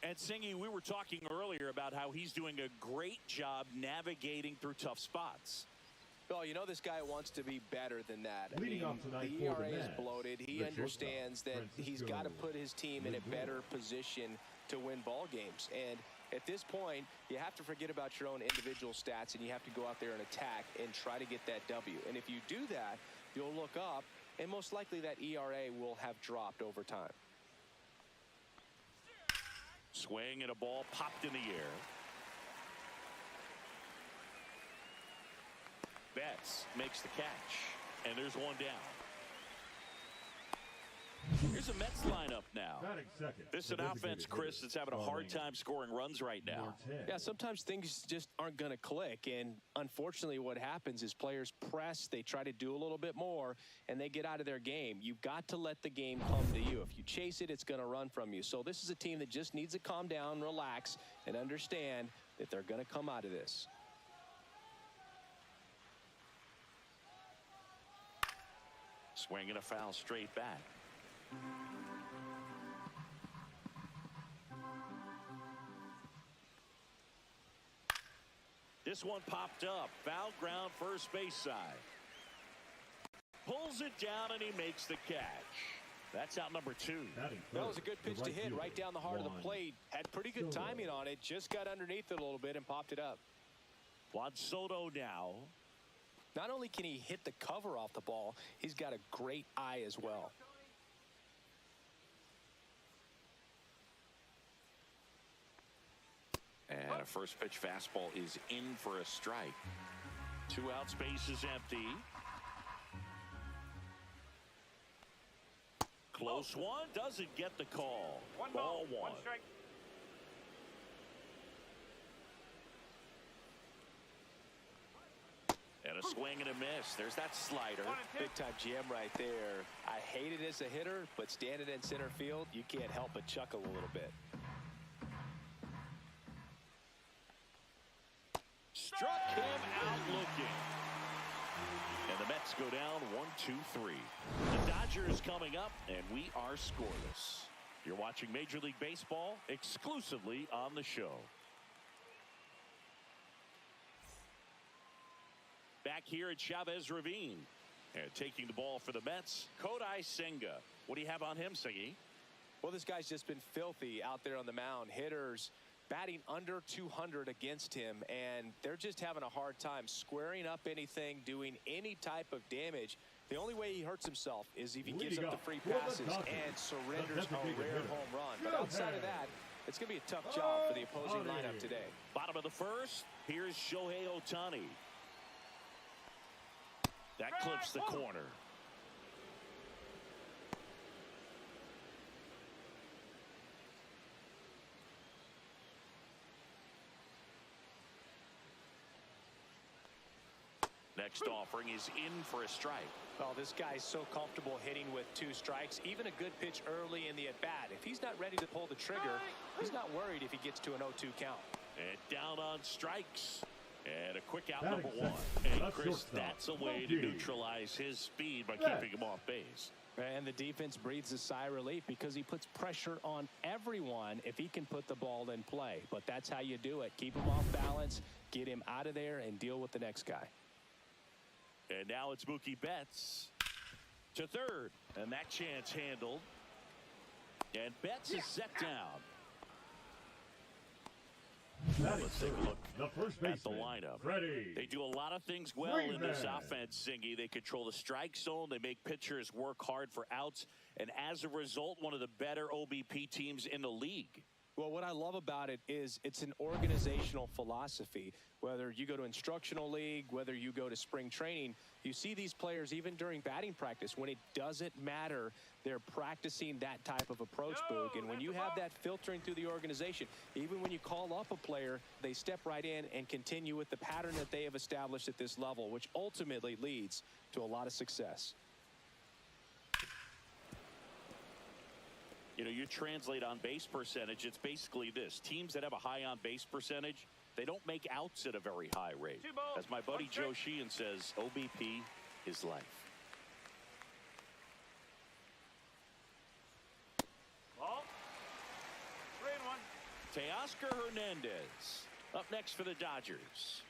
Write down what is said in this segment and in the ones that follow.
And Singy, we were talking earlier about how he's doing a great job navigating through tough spots. Well, you know this guy wants to be better than that. I Leading mean, off tonight the for ERA the is Mets, bloated. He the understands that shortstop, he's got to put his team in a better position to win ball games. And at this point, you have to forget about your own individual stats, and you have to go out there and attack and try to get that W. And if you do that, you'll look up, and most likely that ERA will have dropped over time. Swing and a ball popped in the air. Betts makes the catch, and there's one down. Here's a Mets lineup now. This is an offense, Chris, that's having a hard time scoring runs right now. Yeah, sometimes things just aren't going to click, and unfortunately what happens is players press, they try to do a little bit more, and they get out of their game. You've got to let the game come to you. If you chase it, it's going to run from you. So this is a team that just needs to calm down, relax, and understand that they're going to come out of this. Swing and a foul straight back. This one popped up. Foul ground, first base side. Pulls it down, and he makes the catch. That's out number 2. That was a good pitch to hit right down the heart of the plate. Had pretty good timing on it. Just got underneath it a little bit and popped it up. Juan Soto now. Not only can he hit the cover off the ball, he's got a great eye as well. And a first pitch fastball is in for a strike. 2 outs, base is empty. Close one, doesn't get the call. Ball 1. 1 strike. And a swing and a miss. There's that slider. Big time GM right there. I hate it as a hitter, but standing in center field, you can't help but chuckle a little bit. Struck him out looking. And the Mets go down 1-2-3. The Dodgers coming up, and we are scoreless. You're watching Major League Baseball exclusively on the show. Back here at Chavez Ravine. And taking the ball for the Mets, Kodai Senga. What do you have on him, Singy? Well, this guy's just been filthy out there on the mound. Hitters batting under 200 against him, and they're just having a hard time squaring up anything, doing any type of damage. The only way he hurts himself is if he gives up the free passes and surrenders a rare home run. But outside of that, it's going to be a tough job for the opposing lineup today. Bottom of the first, here's Shohei Ohtani. That clips the corner. Next offering is in for a strike. Well, this guy's so comfortable hitting with 2 strikes. Even a good pitch early in the at-bat. If he's not ready to pull the trigger, he's not worried if he gets to an 0-2 count. And down on strikes. And a quick out, number 1. And Chris, that's a way to neutralize his speed by keeping him off base. And the defense breathes a sigh of relief because he puts pressure on everyone if he can put the ball in play. But that's how you do it. Keep him off balance, get him out of there, and deal with the next guy. And now it's Mookie Betts to third. And that chance handled. And Betts is set down. Let's take a look at the lineup. They do a lot of things well in this offense, Singy. They control the strike zone. They make pitchers work hard for outs. And as a result, one of the better OBP teams in the league. Well, what I love about it is it's an organizational philosophy. Whether you go to instructional league, whether you go to spring training, you see these players even during batting practice. When it doesn't matter, they're practicing that type of approach, Boog. And when you have that filtering through the organization, even when you call up a player, they step right in and continue with the pattern that they have established at this level, which ultimately leads to a lot of success. You know, you translate on base percentage, it's basically this. Teams that have a high on base percentage, they don't make outs at a very high rate. As my buddy Joe Sheehan says, OBP is life. Ball. 3-1. Teoscar Hernandez up next for the Dodgers.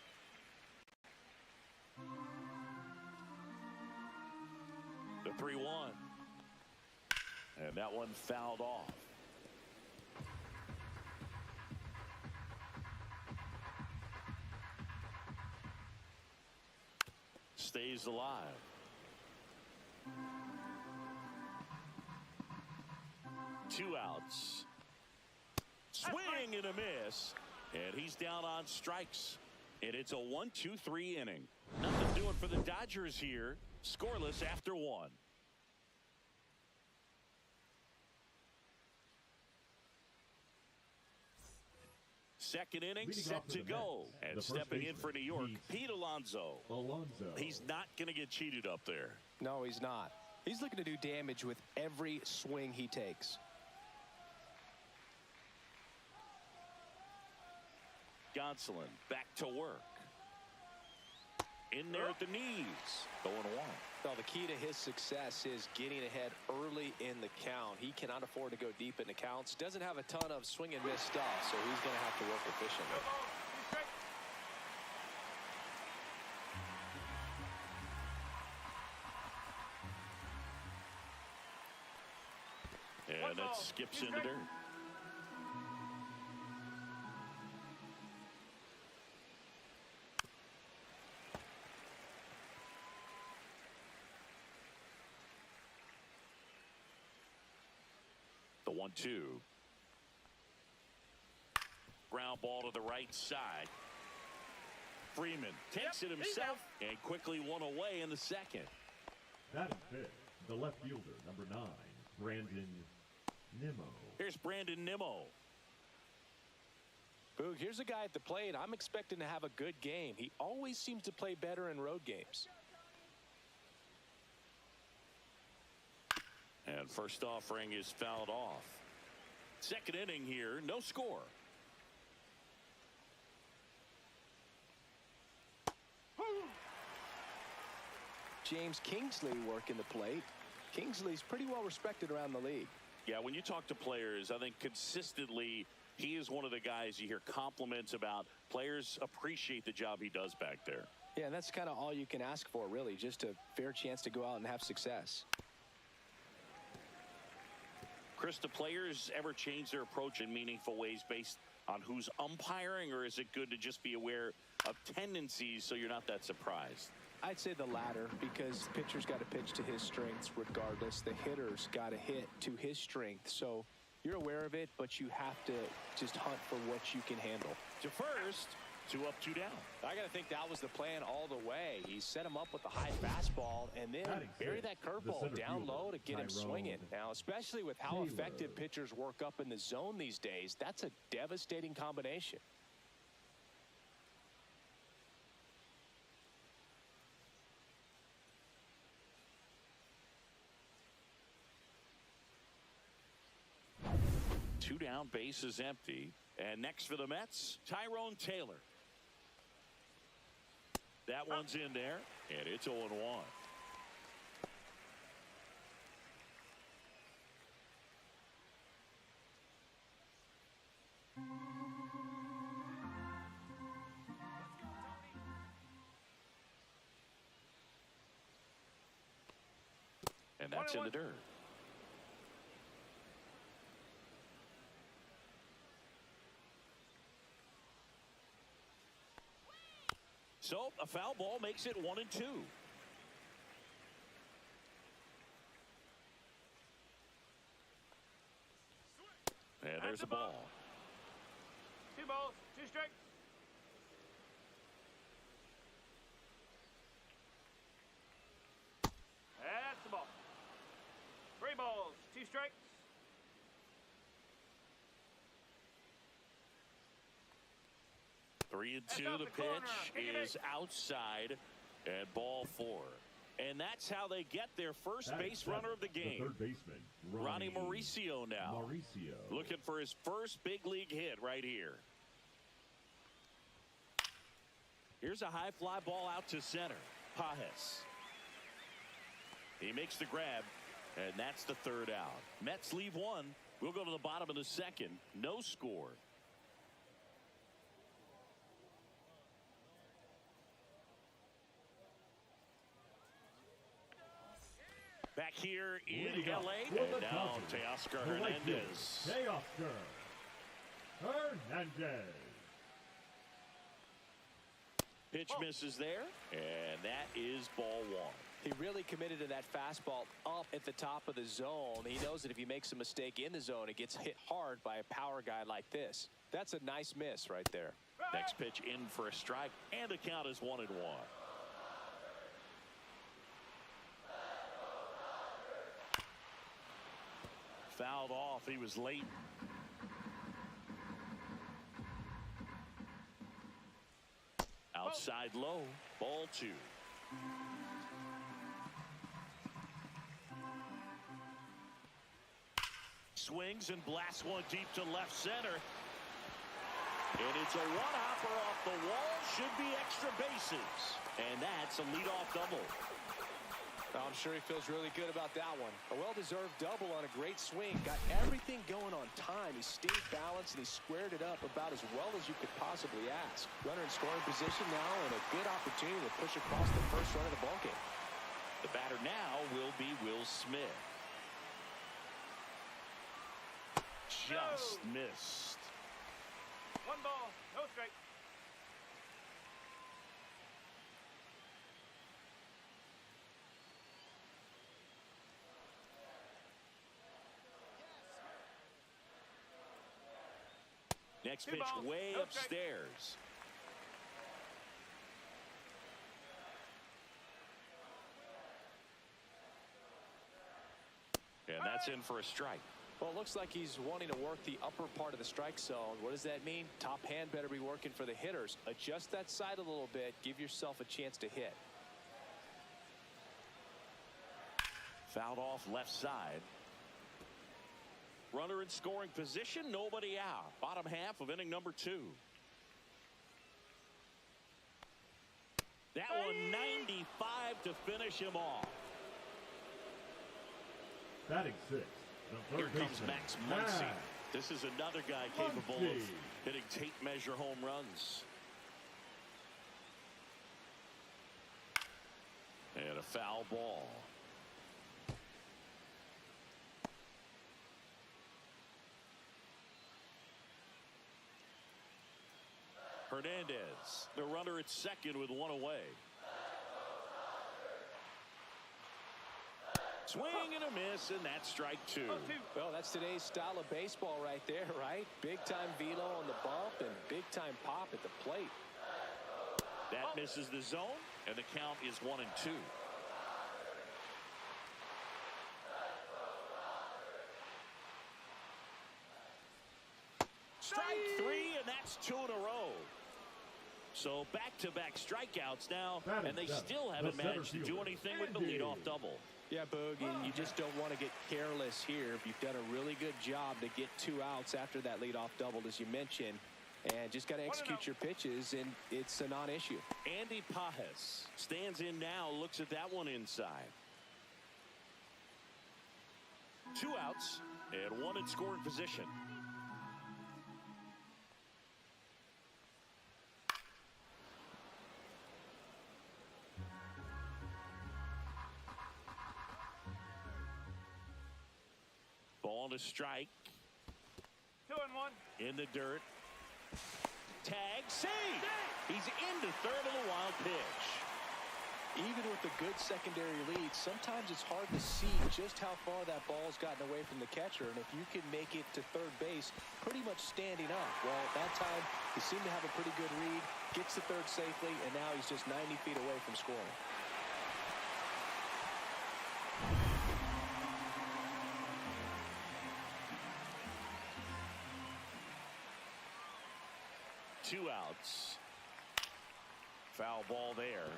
The 3-1. And that one fouled off. Stays alive. Two outs. Swing and a miss. And he's down on strikes. And it's a 1-2-3 inning. Nothing doing for the Dodgers here. Scoreless after one. Second inning set to go. And stepping in for New York, Pete Alonso. He's not going to get cheated up there. No, he's not. He's looking to do damage with every swing he takes. Gonsolin back to work. In there at the knees. 0-1. Well, the key to his success is getting ahead early in the count. He cannot afford to go deep in the counts. Doesn't have a ton of swing and miss stuff, so he's going to have to work efficiently. And that skips into dirt. The 1-2. Ground ball to the right side. Freeman takes it himself and quickly one away in the second. Batting fifth, the left fielder, number 9, Brandon Nimmo. Here's Brandon Nimmo. Boog, here's a guy at the plate I'm expecting to have a good game. He always seems to play better in road games. And first offering is fouled off. Second inning here, no score. James Kingsley working the plate. Kingsley's pretty well respected around the league. Yeah, when you talk to players, I think consistently he is one of the guys you hear compliments about. Players appreciate the job he does back there. Yeah, and that's kind of all you can ask for, really, just a fair chance to go out and have success. Chris, do players ever change their approach in meaningful ways based on who's umpiring, or is it good to just be aware of tendencies so you're not that surprised? I'd say the latter, because the pitcher's got to pitch to his strengths regardless. The hitter's got to hit to his strength. So you're aware of it, but you have to just hunt for what you can handle. To first, 2 up, 2 down. I got to think that was the plan all the way. He set him up with the high fastball and then bury that curveball down low to get him swinging. Now, especially with how effective pitchers work up in the zone these days, that's a devastating combination. Two down, base is empty. And next for the Mets, Tyrone Taylor. That one's in there, and it's 0-1. And that's in the dirt. So a foul ball makes it 1-2. And there's a ball. 2 balls, 2 strikes. That's the ball. 3 balls, 2 strikes. Three and 2, the pitch is outside, and ball 4. And that's how they get their first base runner of the game. The third baseman, Ronnie Mauricio now. Looking for his first big league hit right here. Here's a high fly ball out to center. Pajes. He makes the grab, and that's the 3rd out. Mets leave 1. We'll go to the bottom of the 2nd. No score. here in Leading up L.A. for the And now Dodgers, Teoscar the right Hernandez. fielder, Teoscar Hernandez. Pitch misses there, and that is ball one. He really committed to that fastball up at the top of the zone. He knows that if he makes a mistake in the zone, it gets hit hard by a power guy like this. That's a nice miss right there. Next pitch in for a strike, and the count is 1-1. Fouled off. He was late. Outside low. Ball two. Swings and blasts one deep to left center. And it's a one-hopper off the wall. Should be extra bases. And that's a leadoff double. I'm sure he feels really good about that one. A well-deserved double on a great swing. Got everything going on time. He stayed balanced and he squared it up about as well as you could possibly ask. Runner in scoring position now and a good opportunity to push across the first run of the ballgame. The batter now will be Will Smith. Just missed. 1 ball, no strike. Next Two pitch balls, way no strike. upstairs. And that's in for a strike. Well, it looks like he's wanting to work the upper part of the strike zone. What does that mean? Top hand better be working for the hitters. Adjust that side a little bit. Give yourself a chance to hit. Fouled off left side. Runner in scoring position, nobody out. Bottom half of inning number 2. That one 95 to finish him off. Batting 6. The Here third comes baseman, Max Muncy. Max This is another guy capable of Muncy. hitting tape measure home runs. And a foul ball. Hernandez, the runner at second with one away. Swing and a miss, and that's strike 2. Well, that's today's style of baseball right there, right? Big-time velo on the bump and big-time pop at the plate. That misses the zone, and the count is 1-2. Strike 3, and that's 2 in a row. So back-to-back strikeouts now, and they still haven't managed to do anything with the leadoff double. Yeah, Boog, and you just don't want to get careless here. You've done a really good job to get 2 outs after that leadoff double, as you mentioned, and just got to execute your pitches, and it's a non-issue. Andy Pajes stands in now, looks at that one inside. 2 outs and 1 in scoring position. Ball to strike. 2-1. In the dirt. Tag, save! He's into third of the wild pitch. Even with a good secondary lead, sometimes it's hard to see just how far that ball's gotten away from the catcher. And if you can make it to third base pretty much standing up, well, at that time, he seemed to have a pretty good read, gets to third safely, and now he's just 90 feet away from scoring. Two outs. Foul ball there.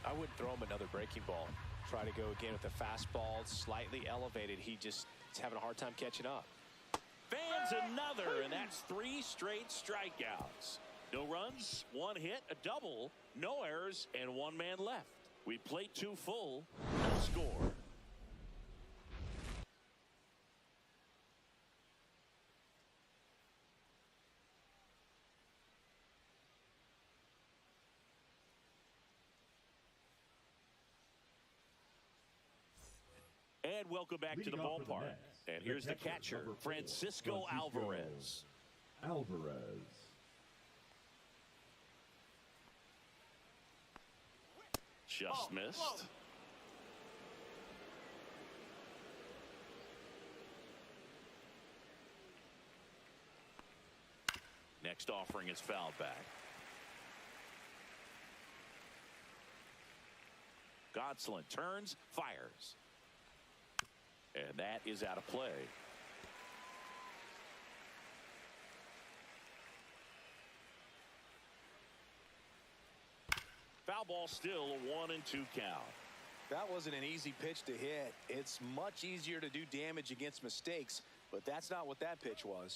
I wouldn't throw him another breaking ball. Try to go again with the fastball, slightly elevated. He's having a hard time catching up. Fans another, and that's 3 straight strikeouts. No runs, 1 hit, a double, no errors, and 1 man left. We play 2 full. No score. And welcome back to the ballpark. And here's the catcher, Francisco Alvarez. Just missed. Next offering is fouled back. Gonsolin turns, fires. And that is out of play. Foul ball still, a 1-2 count. That wasn't an easy pitch to hit. It's much easier to do damage against mistakes, but that's not what that pitch was.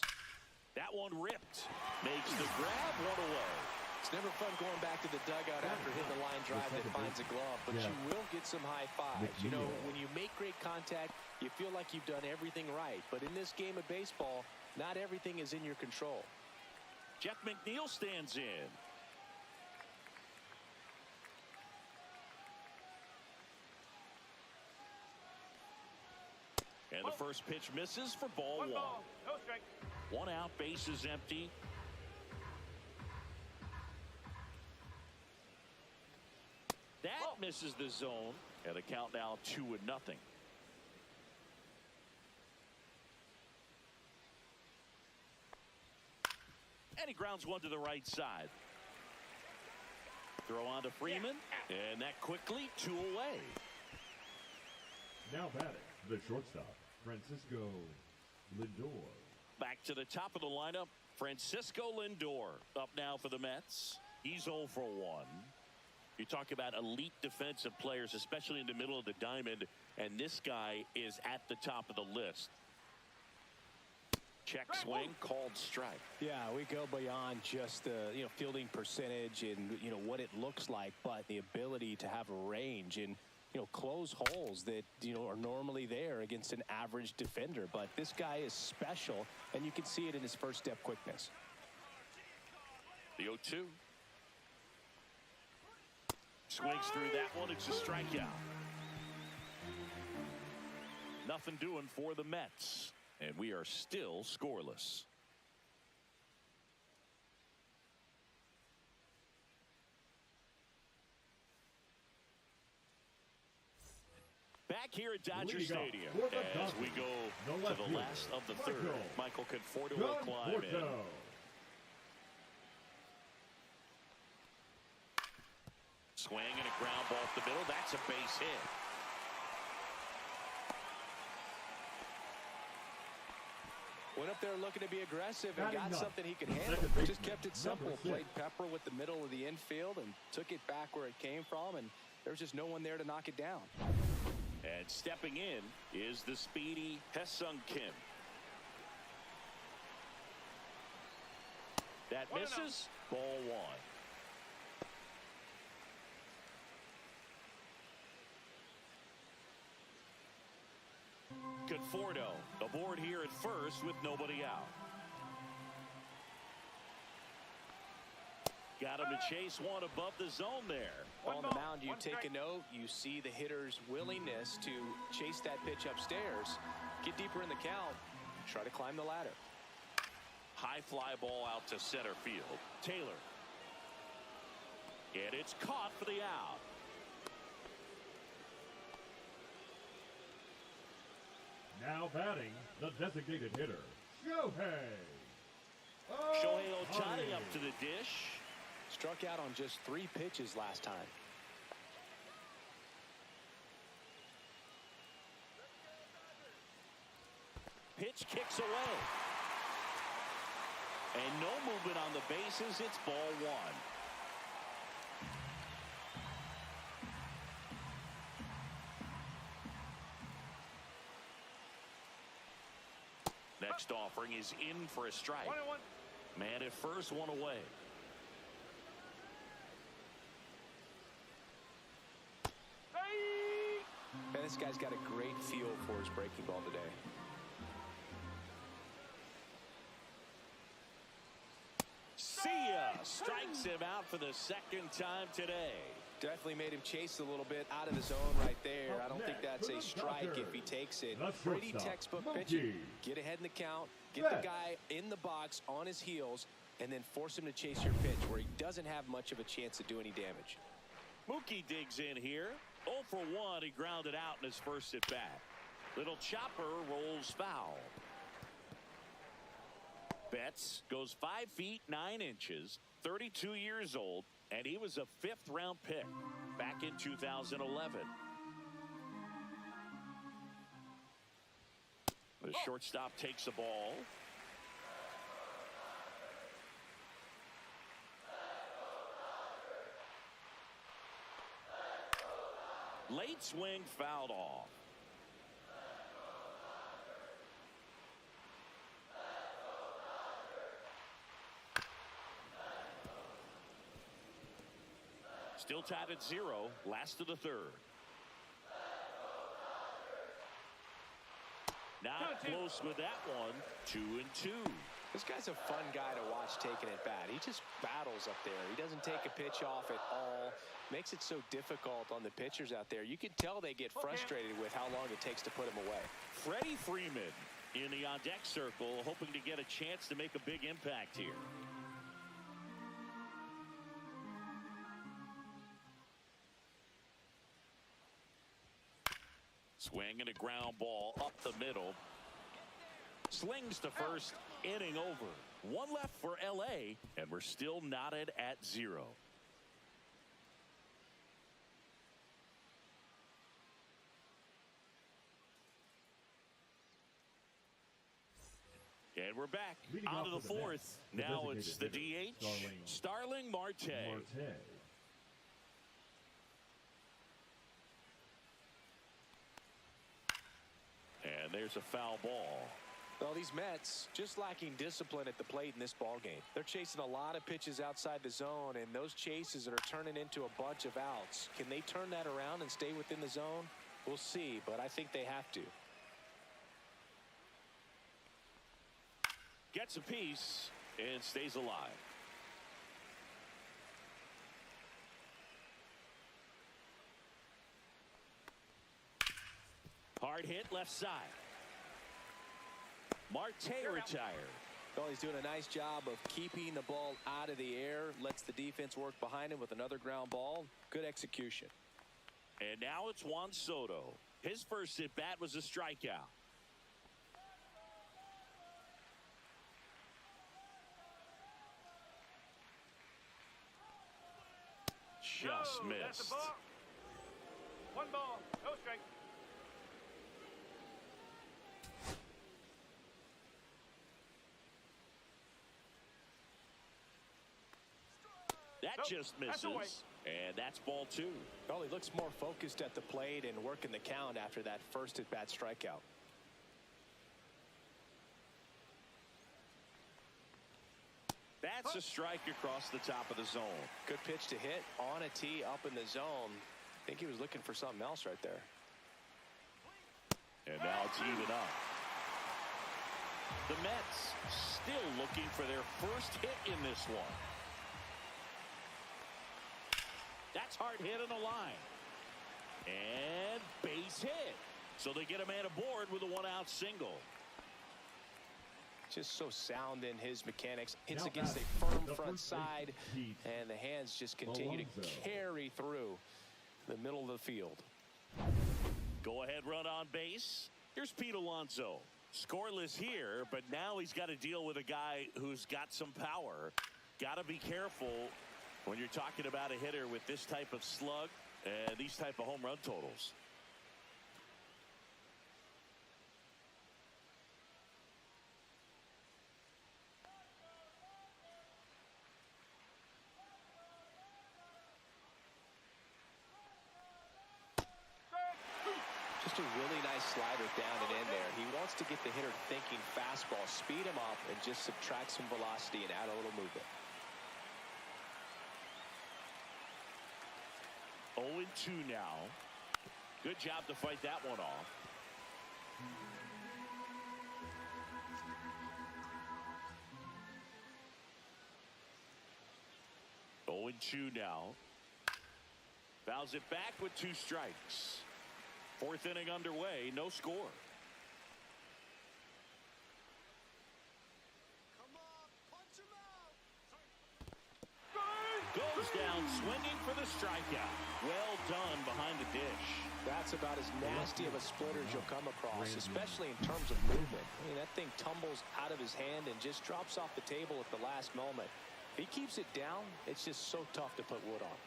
That one ripped. Makes the grab, one away. It's never fun going back to the dugout after hitting the line drive that finds a glove, but you will get some high fives. You know, when you make great contact, you feel like you've done everything right. But in this game of baseball, not everything is in your control. Jeff McNeil stands in. And the first pitch misses for ball one. Ball, no strike. One out, bases empty. That misses the zone, and the count now 2-0. And he grounds one to the right side. Throw on to Freeman, and that quickly 2 away. Now batting, the shortstop, Francisco Lindor. Back to the top of the lineup, Francisco Lindor up now for the Mets. He's 0 for 1. You talk about elite defensive players, especially in the middle of the diamond, and this guy is at the top of the list. Check swing, called strike. Yeah, we go beyond just the fielding percentage and what it looks like, but the ability to have range and close holes that are normally there against an average defender. But this guy is special, and you can see it in his first step quickness. The 0-2. Swings through that one. It's a strikeout. Nothing doing for the Mets. And we are still scoreless. Back here at Dodger Stadium as we go to the last of the third. Michael Conforto will climb in. Swing and a ground ball up the middle. That's a base hit. Went up there looking to be aggressive and got something he could handle. Just kept it simple. Played Pepper with the middle of the infield and took it back where it came from, and there was just no one there to knock it down. And stepping in is the speedy Ha-Seong Kim. That misses. Ball one. Conforto aboard here at first with nobody out. Got him to chase one above the zone there. On the mound, you take a note. You see the hitter's willingness to chase that pitch upstairs, get deeper in the count, try to climb the ladder. High fly ball out to center field. Taylor. And it's caught for the out. Now batting, the designated hitter, Shohei Ohtani up to the dish. Struck out on just 3 pitches last time. Pitch kicks away. And no movement on the bases. It's ball one. Next offering is in for a strike. 1-1. Man at first, one away. Man, this guy's got a great feel for his breaking ball today. See ya! Strikes him out for the second time today. Definitely made him chase a little bit out of the zone right there. I don't think that's a strike if he takes it. Pretty textbook pitching. Get ahead in the count, get the guy in the box on his heels, and then force him to chase your pitch where he doesn't have much of a chance to do any damage. Mookie digs in here. 0 for 1. He grounded out in his first at bat. Little chopper rolls foul. Betts goes 5 feet 9 inches, 32 years old, and he was a 5th round pick back in 2011. The shortstop takes the ball. Late swing fouled off. Still tied at 0, last of the 3rd. Not close with that one. 2-2. This guy's a fun guy to watch taking at bat. He just battles up there. He doesn't take a pitch off at all. Makes it so difficult on the pitchers out there. You can tell they get frustrated with how long it takes to put him away. Freddie Freeman in the on-deck circle, hoping to get a chance to make a big impact here. Swing and a ground ball up the middle. Slings to first, inning over. 1 left for LA, and we're still knotted at 0. And we're back onto the 4th. Now it's the DH, Starling Marte. And there's a foul ball. Well, these Mets just lacking discipline at the plate in this ball game. They're chasing a lot of pitches outside the zone, and those chases are turning into a bunch of outs. Can they turn that around and stay within the zone? We'll see, but I think they have to. Gets a piece and stays alive. Hard hit left side. Marte retired. Well, he's doing a nice job of keeping the ball out of the air. Lets the defense work behind him with another ground ball. Good execution. And now it's Juan Soto. His first at bat was a strikeout. Just missed. That's a ball. 1 ball, no strike. That just misses. And that's ball 2. Well, he looks more focused at the plate and working the count after that first at bat strikeout. That's a strike across the top of the zone. Good pitch to hit on a tee up in the zone. I think he was looking for something else right there. And now it's even up. The Mets still looking for their first hit in this one. That's hard hit on the line. And base hit. So they get a man aboard with a 1-out single. Just so sound in his mechanics. Hits against a firm front side, and the hands just continue to carry through the middle of the field. Go ahead run on base. Here's Pete Alonso. Scoreless here, but now he's got to deal with a guy who's got some power. Got to be careful when you're talking about a hitter with this type of slug and these type of home run totals. Just a really nice slider down and in there. He wants to get the hitter thinking fastball, speed him up, and just subtract some velocity and add a little movement. 0-2 now. Good job to fight that one off. Oh, 0-2 now. Fouls it back with 2 strikes. 4th inning underway, no score. Goes down swinging for the strikeout. Well done behind the dish. That's about as nasty of a splitter as you'll come across, especially in terms of movement. I mean, that thing tumbles out of his hand and just drops off the table at the last moment. If he keeps it down, it's just so tough to put wood on.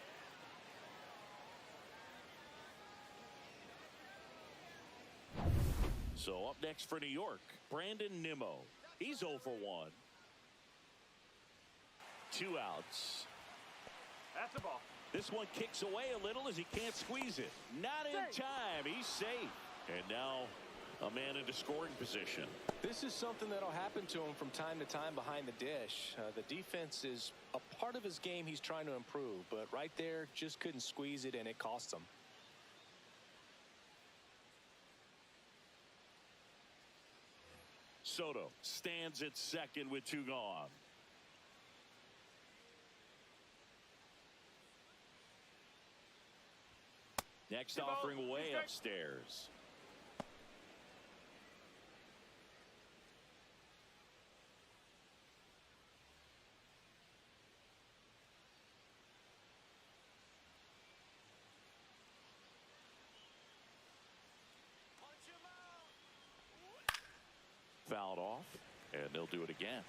So up next for New York, Brandon Nimmo. He's 0 for 1. 2 outs. That's the ball. This one kicks away a little as he can't squeeze it. Not in time. He's safe. And now a man into scoring position. This is something that'll happen to him from time to time behind the dish. The defense is a part of his game he's trying to improve, but right there just couldn't squeeze it and it cost him. Soto stands at second with 2 gone. Next offering way upstairs. Fouled off, and they'll do it again.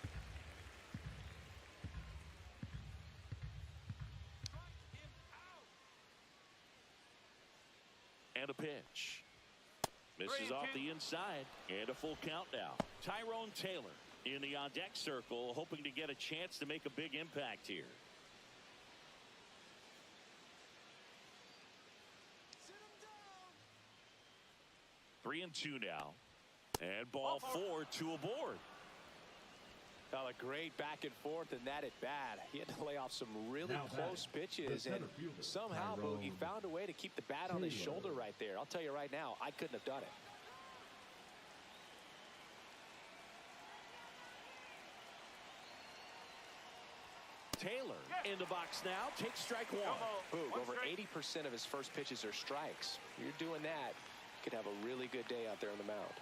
And a pitch. Misses off the inside, and a full count now. Tyrone Taylor in the on-deck circle, hoping to get a chance to make a big impact here. Sit him down. 3-2 now. And ball 4, 2 aboard. Well, a great back and forth, and that at bat. He had to lay off some really close pitches, and somehow he found a way to keep the bat on his shoulder right there. I'll tell you right now, I couldn't have done it. Taylor in the box now, takes strike 1. Boog, over 80% of his first pitches are strikes. You're doing that, you could have a really good day out there on the mound.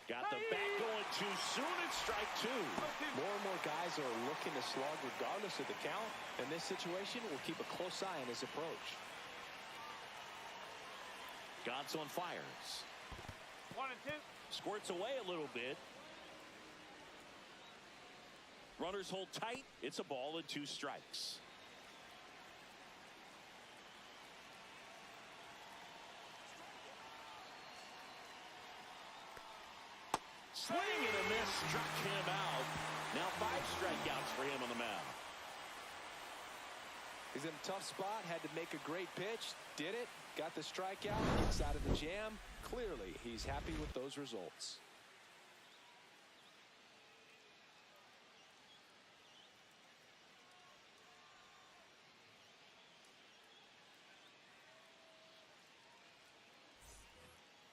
Got the bat going too soon. It's strike 2. More and more guys are looking to slug regardless of the count. In this situation, we'll keep a close eye on his approach. Gonsolin fires. 1 and 2. Squirts away a little bit. Runners hold tight. It's a ball and 2 strikes. Swing and a miss, struck him out. Now 5 strikeouts for him on the mound. He's in a tough spot, had to make a great pitch, did it, got the strikeout, gets out of the jam. Clearly, he's happy with those results.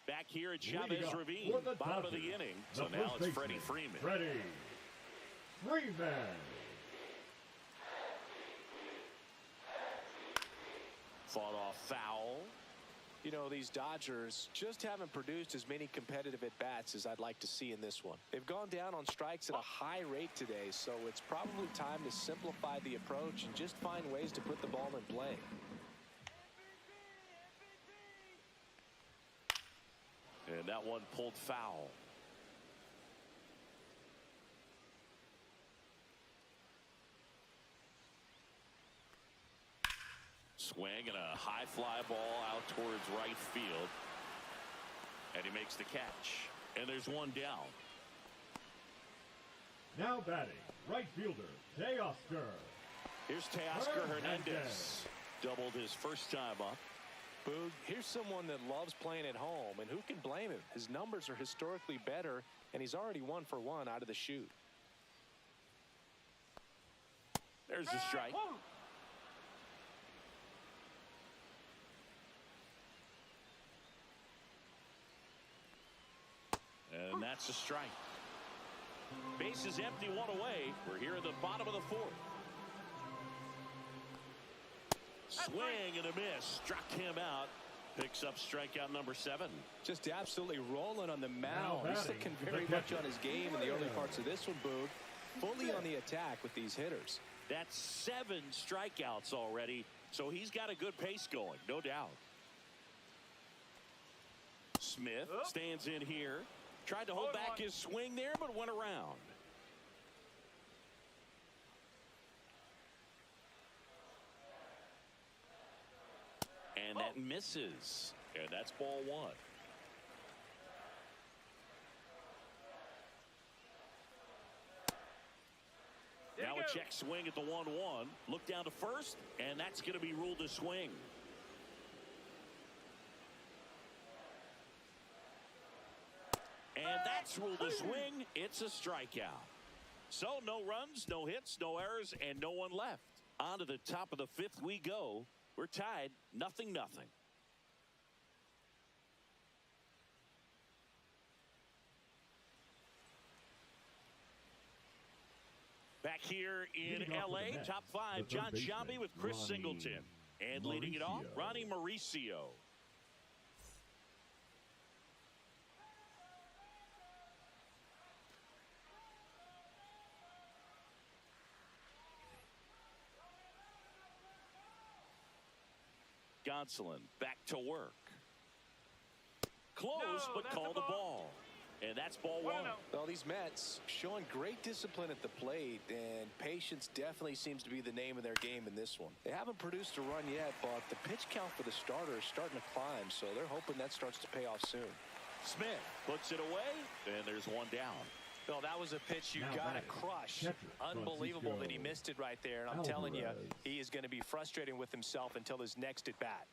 Back here at Chavez Ravine, bottom of the inning. So now it's Freddie Freeman. Freddie Freeman. Fought off foul. You know, these Dodgers just haven't produced as many competitive at-bats as I'd like to see in this one. They've gone down on strikes at a high rate today, so it's probably time to simplify the approach and just find ways to put the ball in play. And that one pulled foul. Swing and a high fly ball out towards right field. And he makes the catch. And there's one down. Now batting, right fielder, Teoscar. Here's Teoscar Hernandez. Doubled his first time up. Boog, here's someone that loves playing at home, and who can blame him? His numbers are historically better, and he's already 1 for 1 out of the chute. There's the strike. And that's a strike. Base is empty, 1 away. We're here at the bottom of the 4th. swing and a miss. Struck him out. Picks up strikeout number 7. Just absolutely rolling on the mound. He's looking very much on his game in the early parts of this one, Boog. Fully on the attack with these hitters. That's 7 strikeouts already, so he's got a good pace going, no doubt. Smith stands in here. Tried to hold back his swing there, but went around. And that misses. And that's ball 1. Now a check swing at the 1-1. Look down to first, and that's going to be ruled a swing. And that's ruled a swing. It's a strikeout. So no runs, no hits, no errors, and no one left. On to the top of the 5th we go. We're tied 0-0. Back here in L.A., top 5, John Shambi with Chris Singleton. And leading it off, Ronnie Mauricio. Gonsolin back to work. Close, but call the ball. And that's ball 1. Well, these Mets showing great discipline at the plate, and patience definitely seems to be the name of their game in this one. They haven't produced a run yet, but the pitch count for the starter is starting to climb, so they're hoping that starts to pay off soon. Smith puts it away, and there's 1 down. Well, that was a pitch you got to crush. Unbelievable that he missed it right there, and I'm telling you, he is going to be frustrating with himself until his next at bat.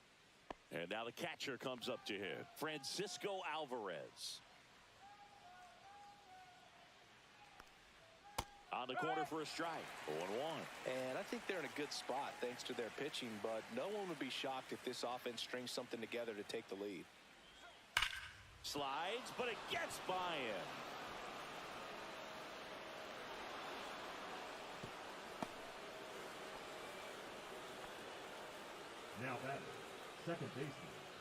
And now the catcher comes up to him, Francisco Alvarez. On the corner for a strike, 0-1. And I think they're in a good spot thanks to their pitching, but no one would be shocked if this offense strings something together to take the lead. Slides, but it gets by him. Now batting, second baseman.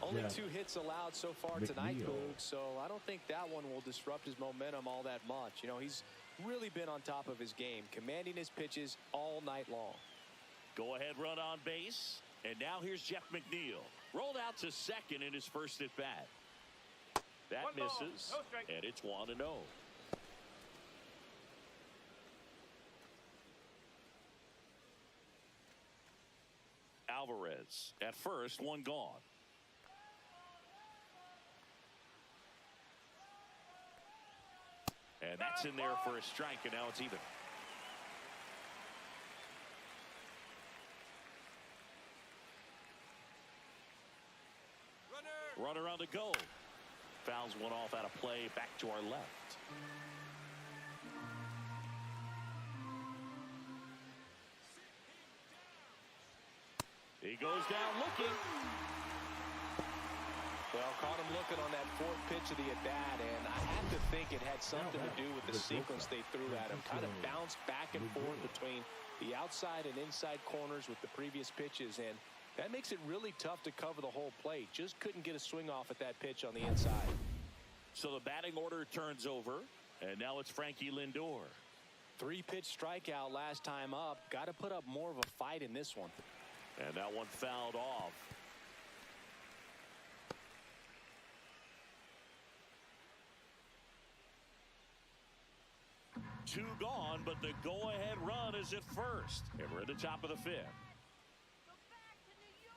Only 2 hits allowed so far tonight, Boog, so I don't think that one will disrupt his momentum all that much. You know, he's really been on top of his game, commanding his pitches all night long. Go ahead run on base, and now here's Jeff McNeil. Rolled out to second in his first at bat. That misses, and it's 1-0. Alvarez at first, 1 gone. And that's in there for a strike, and now it's even. Runner on the go. Fouls one off out of play, back to our left. He goes down looking. Well, caught him looking on that 4th pitch of the at-bat, and I have to think it had something to do with the sequence they threw at him. Kind of bounced back and forth between the outside and inside corners with the previous pitches, and that makes it really tough to cover the whole plate. Just couldn't get a swing off at that pitch on the inside. So the batting order turns over, and now it's Frankie Lindor. 3-pitch strikeout last time up. Got to put up more of a fight in this one. And that one fouled off. Two gone, but the go-ahead run is at first. And we're at the top of the 5th. Go back to New York.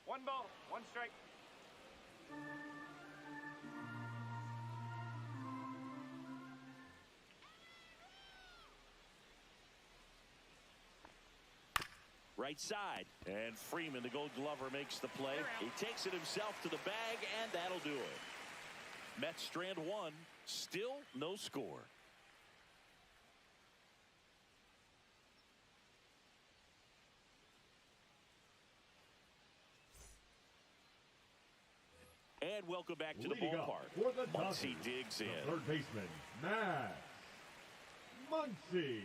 1 ball, 1 strike. Right side, and Freeman, the Gold Glover, makes the play. He takes it himself to the bag, and that'll do it. Mets strand 1, still no score. And welcome back to the ballpark. Muncy digs in. Third baseman, Matt Muncy.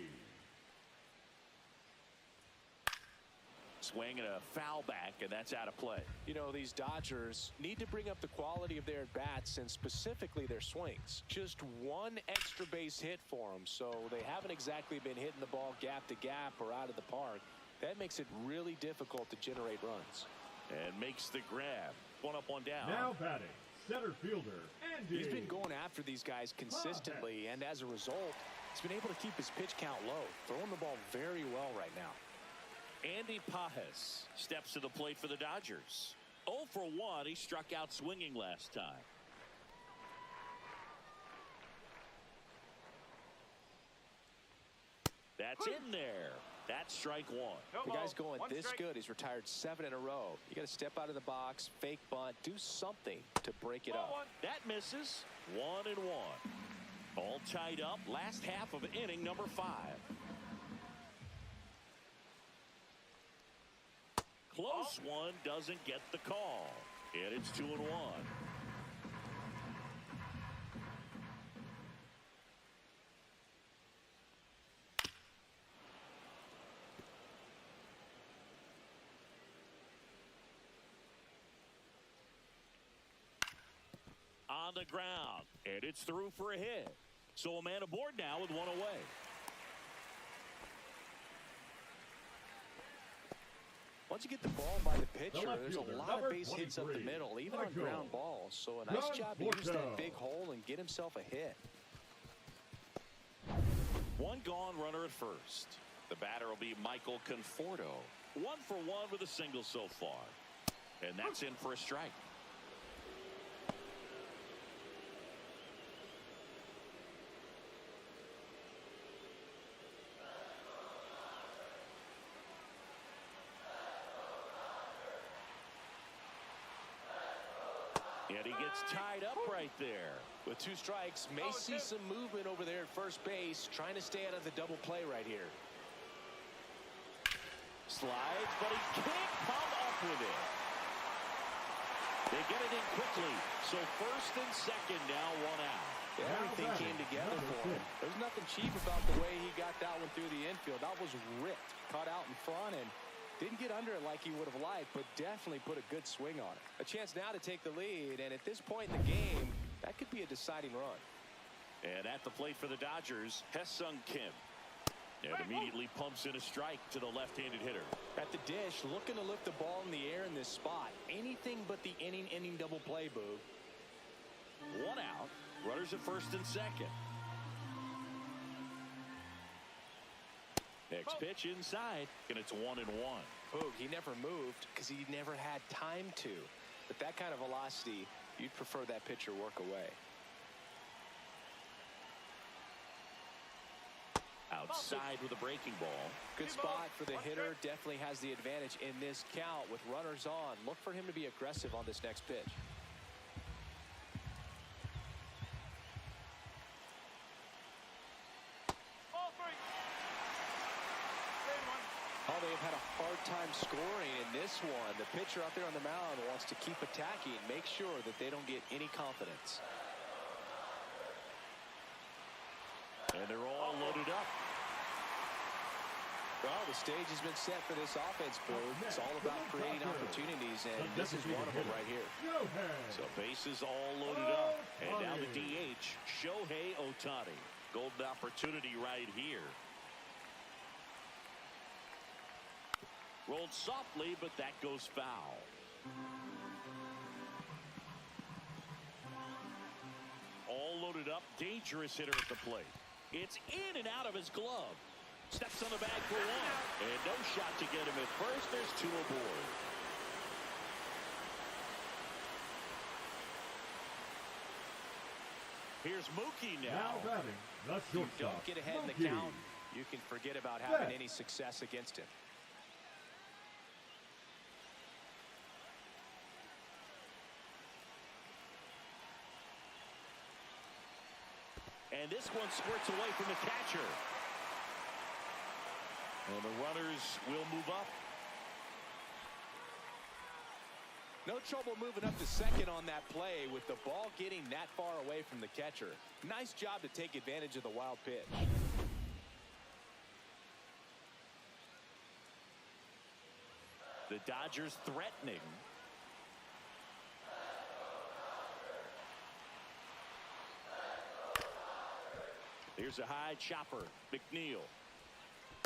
Swing and a foul back, and that's out of play. You know, these Dodgers need to bring up the quality of their at-bats and specifically their swings. Just one extra base hit for them, so they haven't exactly been hitting the ball gap to gap or out of the park. That makes it really difficult to generate runs. And makes the grab. One up, one down. Now batting, center fielder, Andy. He's been going after these guys consistently, and as a result, he's been able to keep his pitch count low, throwing the ball very well right now. Andy Pajes steps to the plate for the Dodgers. 0 for 1. He struck out swinging last time. That's in there. That's strike one. The guy's going this good. He's retired 7 in a row. You got to step out of the box, fake bunt, do something to break it up. That misses. 1-1. All tied up. Last half of inning number 5. Close one, doesn't get the call. And it's 2-1. On the ground, and it's through for a hit. So a man aboard now with one away. Once you get the ball by the pitcher, there's a lot of base hits up the middle, even on ground balls. So a nice job to use that big hole and get himself a hit. One gone, runner at first. The batter will be Michael Conforto. 1 for 1 with a single so far. And that's in for a strike. And he gets tied up right there. With 2 strikes, may see some movement over there at first base, trying to stay out of the double play right here. Slides, but he can't come up with it. They get it in quickly. So first and second now, 1 out. Everything came together for him. There's nothing cheap about the way he got that one through the infield. That was ripped, cut out in front, and didn't get under it like he would have liked, but definitely put a good swing on it. A chance now to take the lead, and at this point in the game, that could be a deciding run. And at the plate for the Dodgers, Hesung Kim. And immediately pumps in a strike to the left-handed hitter. At the dish, looking to lift the ball in the air in this spot. Anything but the inning double play, Boo. 1 out. Runners at first and second. Next pitch inside, and it's 1-1. Boog, he never moved because he never had time to. But that kind of velocity, you'd prefer that pitcher work away. Outside with a breaking ball. Good spot for the hitter. Definitely has the advantage in this count with runners on. Look for him to be aggressive on this next pitch. Oh, they have had a hard time scoring in this one. The pitcher out there on the mound wants to keep attacking, make sure that they don't get any confidence. And they're all loaded up. Well, the stage has been set for this offense, Boog. It's all about creating opportunities, and this is one of them right here. So bases all loaded up. And now the DH, Shohei Ohtani. Golden opportunity right here. Rolled softly, but that goes foul. All loaded up, dangerous hitter at the plate. It's in and out of his glove. Steps on the bag for 1. And no shot to get him at first. There's 2 aboard. Here's Mookie now. If you don't get ahead in the count, you can forget about having any success against him. And this one squirts away from the catcher. And the runners will move up. No trouble moving up to second on that play with the ball getting that far away from the catcher. Nice job to take advantage of the wild pitch. The Dodgers threatening. Here's a high chopper. McNeil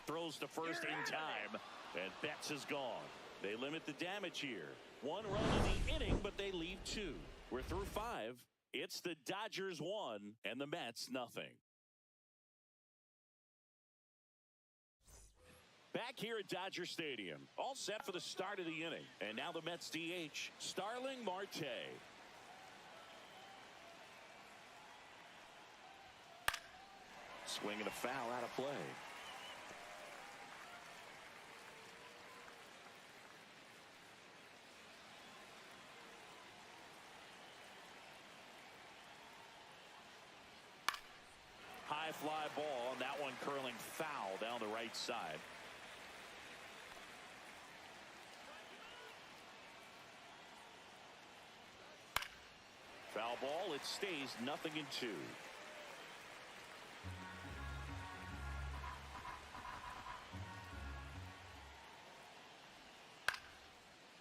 throws to first in time, and Betts is gone. They limit the damage here. 1 run in the inning, but they leave 2. We're through 5. It's the Dodgers 1 and the Mets nothing. Back here at Dodger Stadium, all set for the start of the inning. And now the Mets DH, Starling Marte. Swinging a foul out of play. High fly ball, and that one curling foul down the right side. Foul ball, it stays 0-2.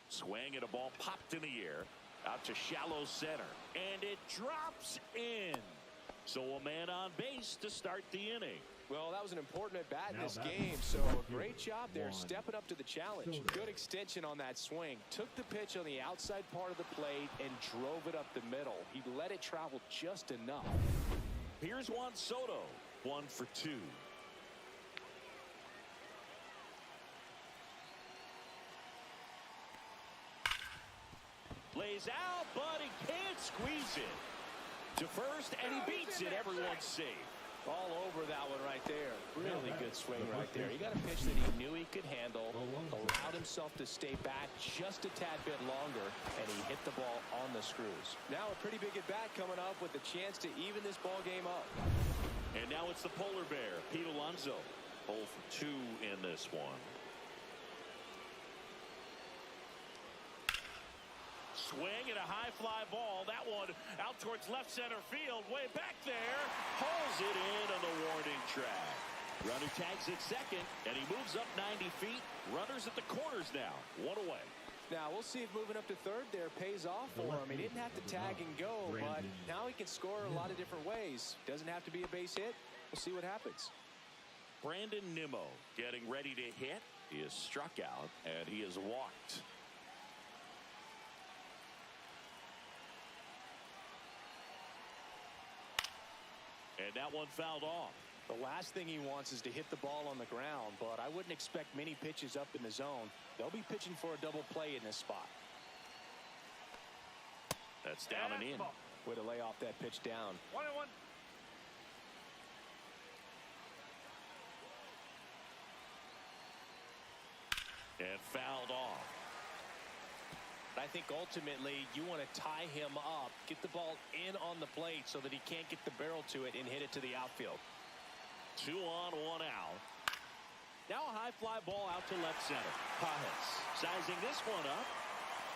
Swing, and a ball popped in the air out to shallow center, and it drops in. So a man on base to start the inning. Well, that was an important at bat in this game, so a great job there stepping up to the challenge. Good extension on that swing. Took the pitch on the outside part of the plate and drove it up the middle. He let it travel just enough. Here's Juan Soto, 1 for 2. Lays out, but he can't squeeze it. To first, and he beats it. Everyone's safe. All over that one right there. Really good swing right there. He got a pitch that he knew he could handle, allowed himself to stay back just a tad bit longer, and he hit the ball on the screws. Now a pretty big at bat coming up with a chance to even this ball game up. And now it's the polar bear, Pete Alonso. 0 for 2 in this one. Swing and a high fly ball. That one out towards left center field. Way back there. Hauls it in on the warning track. Runner tags at second, and he moves up 90 feet. Runners at the corners now. 1 away. Now, we'll see if moving up to third there pays off for him. He didn't have to tag and go, but now he can score a lot of different ways. Doesn't have to be a base hit. We'll see what happens. Brandon Nimmo getting ready to hit. He is struck out, and he is walked. And that one fouled off. The last thing he wants is to hit the ball on the ground, but I wouldn't expect many pitches up in the zone. They'll be pitching for a double play in this spot. That's down and in. Way to lay off that pitch down. 1-1. And fouled off. I think ultimately you want to tie him up, get the ball in on the plate so that he can't get the barrel to it and hit it to the outfield. 2 on, 1 out. Now a high fly ball out to left center. Pajes sizing this one up.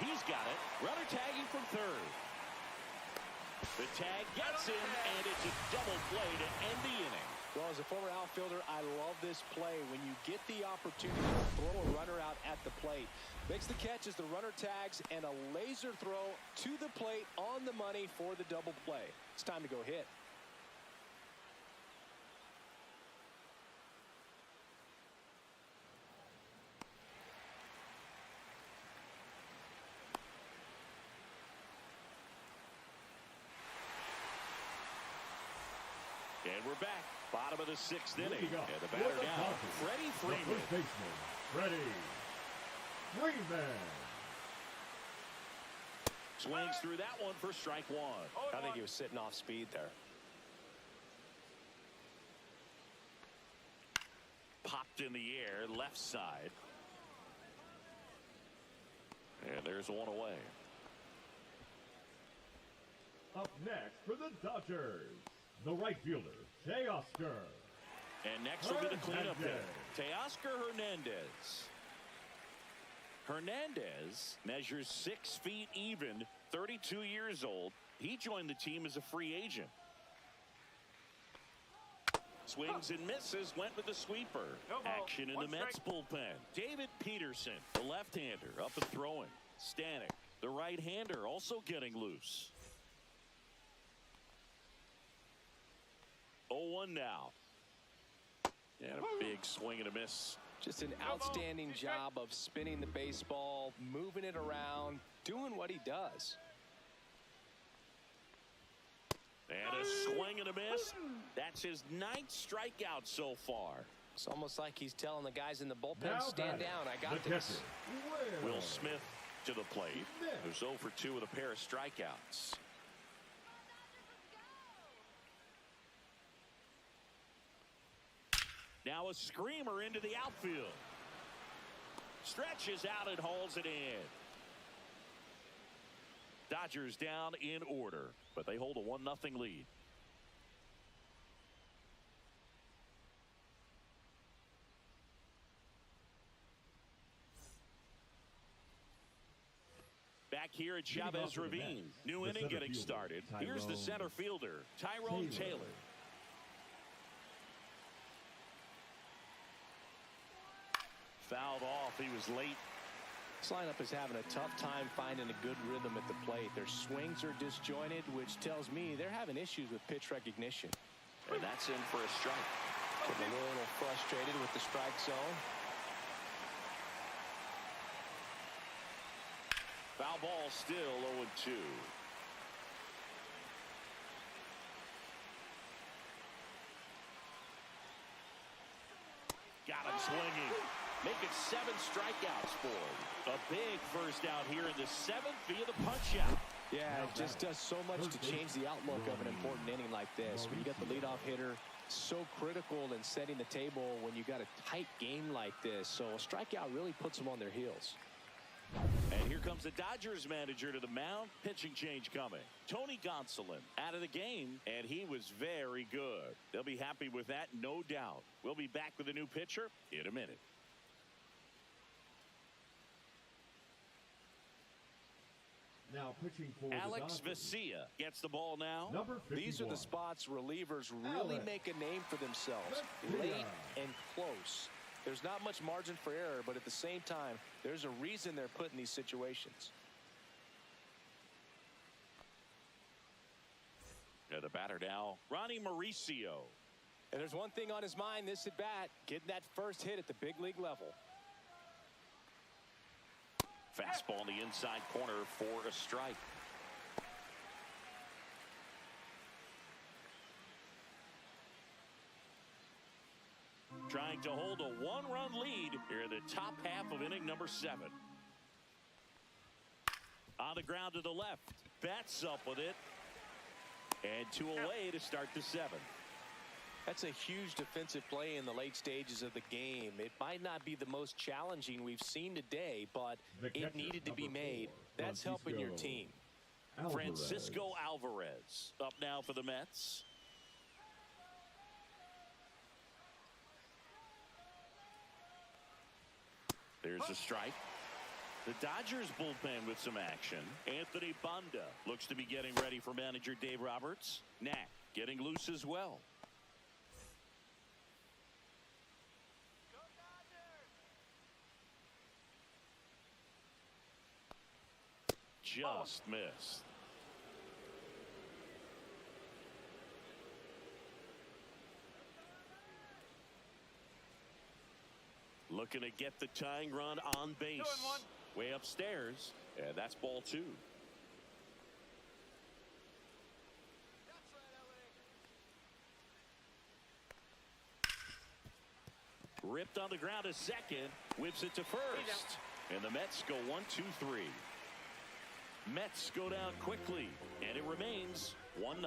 He's got it. Runner tagging from third. The tag gets him, and it's a double play to end the inning. Well, as a former outfielder, I love this play. When you get the opportunity to throw a runner out at the plate, makes the catch as the runner tags, and a laser throw to the plate on the money for the double play. It's time to go hit. And we're back. Bottom of the 6th inning. And the batter down. Freddie Freeman. The first baseman, Freddie Freeman. Swings through that one for strike 1. I think he was sitting off speed there. Popped in the air, left side. And there's 1 away. Up next for the Dodgers, the right fielder, Teoscar. And next will be the cleanup hitter, Teoscar Hernandez. Hernandez measures 6 feet even, 32 years old. He joined the team as a free agent. Swings and misses, went with the sweeper. No ball. Action in One the Mets strike. bullpen. David Peterson, the left-hander, up and throwing. Stanek, the right-hander, also getting loose. 0-1 now. And a big swing and a miss. Just an outstanding job of spinning the baseball, moving it around, doing what he does. And a swing and a miss. That's his 9th strikeout so far. It's almost like he's telling the guys in the bullpen, Now stand batting, down, I got the this. catcher, Will Smith to the plate. Who's 0 for 2 with a pair of strikeouts. Now a screamer into the outfield. Stretches out and hauls it in. Dodgers down in order, but they hold a 1-0 lead. Back here at Chavez Ravine. New inning getting started. Here's the center fielder, Tyrone Taylor. Fouled off. He was late. This lineup is having a tough time finding a good rhythm at the plate. Their swings are disjointed, which tells me they're having issues with pitch recognition. And that's in for a strike. Getting a little frustrated with the strike zone. Foul ball still 0-2. Got him swinging. Make it 7 strikeouts for him. A big first out here in the 7th via the punch out. Yeah, it just does so much to change the outlook of an important inning like this. When you got the leadoff hitter, so critical in setting the table when you got a tight game like this. So a strikeout really puts them on their heels. And here comes the Dodgers manager to the mound. Pitching change coming. Tony Gonsolin out of the game, and he was very good. They'll be happy with that, no doubt. We'll be back with a new pitcher in a minute. Now pitching for Alex the Dodgers. Vesia gets the ball now. Number 51. These are the spots relievers really Alex make a name for themselves. Vesia. Late and close. There's not much margin for error, but at the same time, there's a reason they're put in these situations. The batter now, Ronnie Mauricio. And there's one thing on his mind this at bat, getting that first hit at the big league level. Fastball in the inside corner for a strike. Trying to hold a 1-run lead here in the top half of inning number 7. On the ground to the left. Bats up with it. And 2 away to start the 7th. That's a huge defensive play in the late stages of the game. It might not be the most challenging we've seen today, but it needed to be made. That's helping your team. Francisco Alvarez up now for the Mets. There's a strike. The Dodgers bullpen with some action. Anthony Banda looks to be getting ready for manager Dave Roberts. Knack getting loose as well. Just missed. Looking to get the tying run on base. Way upstairs. And that's ball 2. Ripped on the ground to second. Whips it to first. And the Mets go 1-2-3. Mets go down quickly. And it remains 1-0.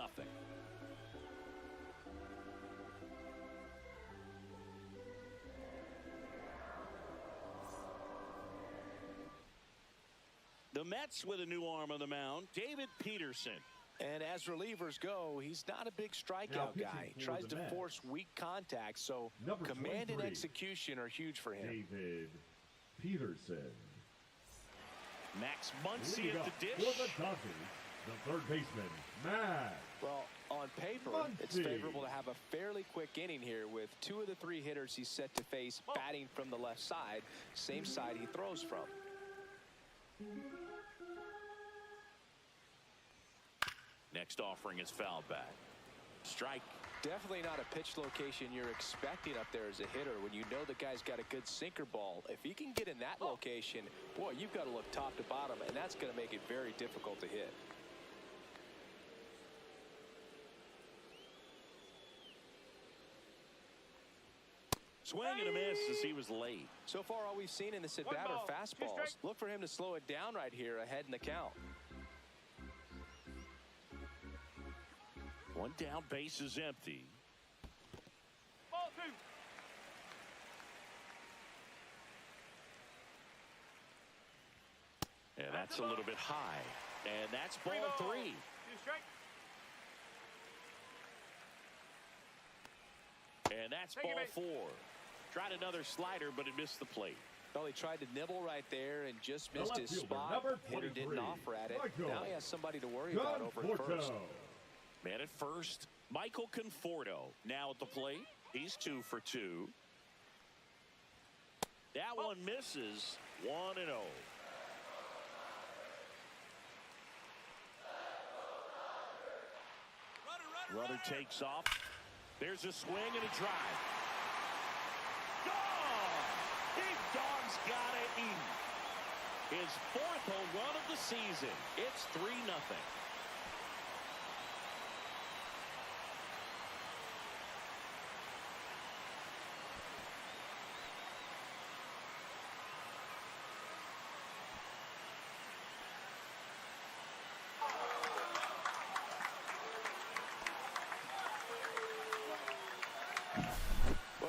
The Mets with a new arm on the mound, David Peterson. And as relievers go, he's not a big strikeout guy. He tries to force weak contact, so command and execution are huge for him. David Peterson. Max Muncy at the dish. For the Dodgers, the third baseman, Max. Well, On paper, it's favorable to have a fairly quick inning here with 2 of the 3 hitters he's set to face batting from the left side, same side he throws from. Next offering is fouled back. Strike. Definitely not a pitch location you're expecting up there as a hitter when you know the guy's got a good sinker ball. If he can get in that location, boy, you've got to look top to bottom, and that's going to make it very difficult to hit. Swing and a miss as he was late. So far, all we've seen in this at-bat are fastballs. Look for him to slow it down right here ahead in the count. 1 down, base is empty. Ball 2. Yeah, that's a little bit high. And that's ball 3. 2 strikes. And that's ball 4. Tried another slider, but it missed the plate. Well, he tried to nibble right there and just missed his spot. Hitter didn't offer at it. Now he has somebody to worry about over at first. Man at first, Michael Conforto. Now at the plate, he's 2 for 2. That one misses. 1-0. Runner takes off. There's a swing and a drive. Gone! Big Dog's gotta eat. His 4th home run of the season. It's 3-0.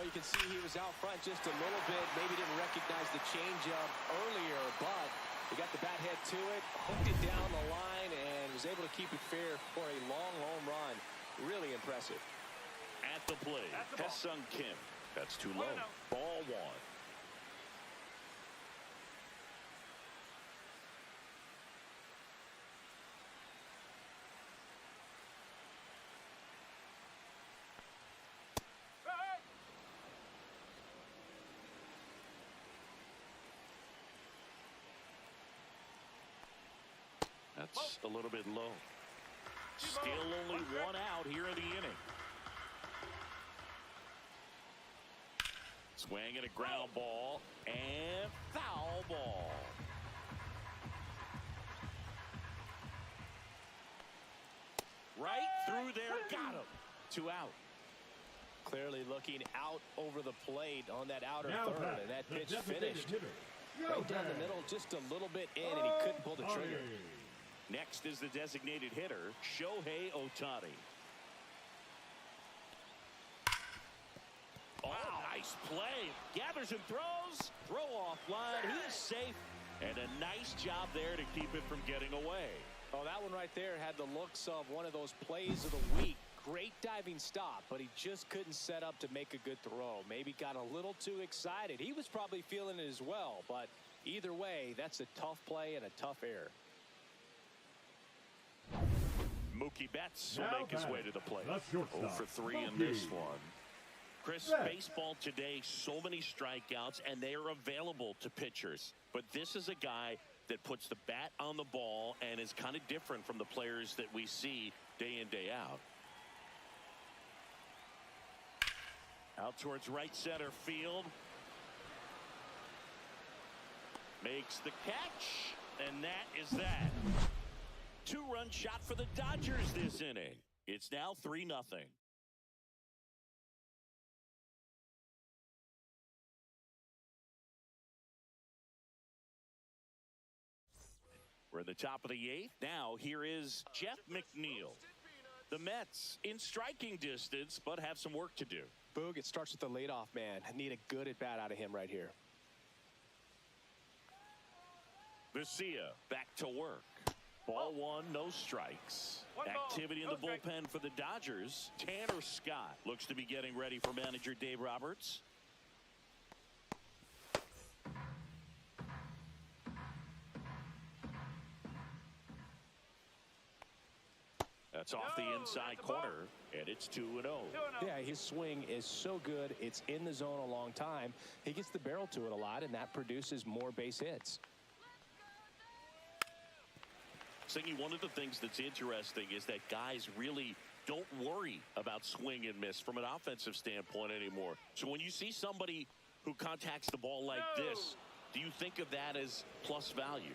You can see he was out front just a little bit. Maybe didn't recognize the changeup earlier, but he got the bat head to it, hooked it down the line, and was able to keep it fair for a long home run. Really impressive. At the plate, Haesung Kim. That's too low. Ball 1. That's a little bit low. Still only 1 out here in the inning. Swing and a ground ball and foul ball. Right through there, got him. 2 out. Clearly looking out over the plate on that outer third, and that pitch finished. Right down the middle, just a little bit in, and he couldn't pull the trigger. Next is the designated hitter, Shohei Ohtani. Oh, nice play. Gathers and throws. Throw off line. He's safe. And a nice job there to keep it from getting away. Oh, that one right there had the looks of one of those plays of the week. Great diving stop, but he just couldn't set up to make a good throw. Maybe got a little too excited. He was probably feeling it as well, but either way, that's a tough play and a tough error. Mookie Betts will make his way to the plate. 0 for 3 in this one. Chris, baseball today, so many strikeouts, and they are available to pitchers. But this is a guy that puts the bat on the ball and is kind of different from the players that we see day in, day out. Out towards right center field. Makes the catch, and that is that. 2-run shot for the Dodgers this inning. It's now 3-0. We're at the top of the 8th. Now here is Jeff McNeil. The Mets in striking distance, but have some work to do. Boog, it starts with the leadoff man. I need a good at-bat out of him right here. Vesia back to work. Ball 1, no strikes. Activity in the bullpen for the Dodgers. Tanner Scott looks to be getting ready for manager Dave Roberts. That's off the inside corner, and it's 2-0. Yeah, his swing is so good. It's in the zone a long time. He gets the barrel to it a lot, and that produces more base hits. Singy, one of the things that's interesting is that guys really don't worry about swing and miss from an offensive standpoint anymore. So when you see somebody who contacts the ball like this, do you think of that as plus value?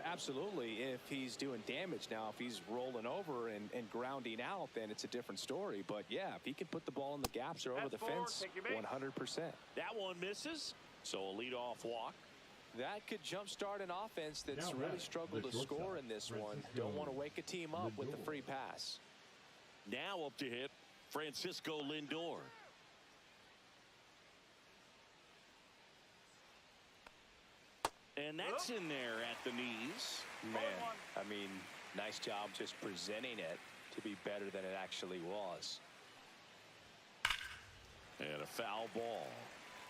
Absolutely. If he's doing damage now, if he's rolling over and grounding out, then it's a different story. But yeah, if he can put the ball in the gaps or over the fence, 100%. That one misses, so a leadoff walk. That could jumpstart an offense that's really struggled to score in this one. Don't want to wake a team up with the free pass. Now up to hit, Francisco Lindor. And that's in there at the knees. Man, I mean, nice job just presenting it to be better than it actually was. And a foul ball.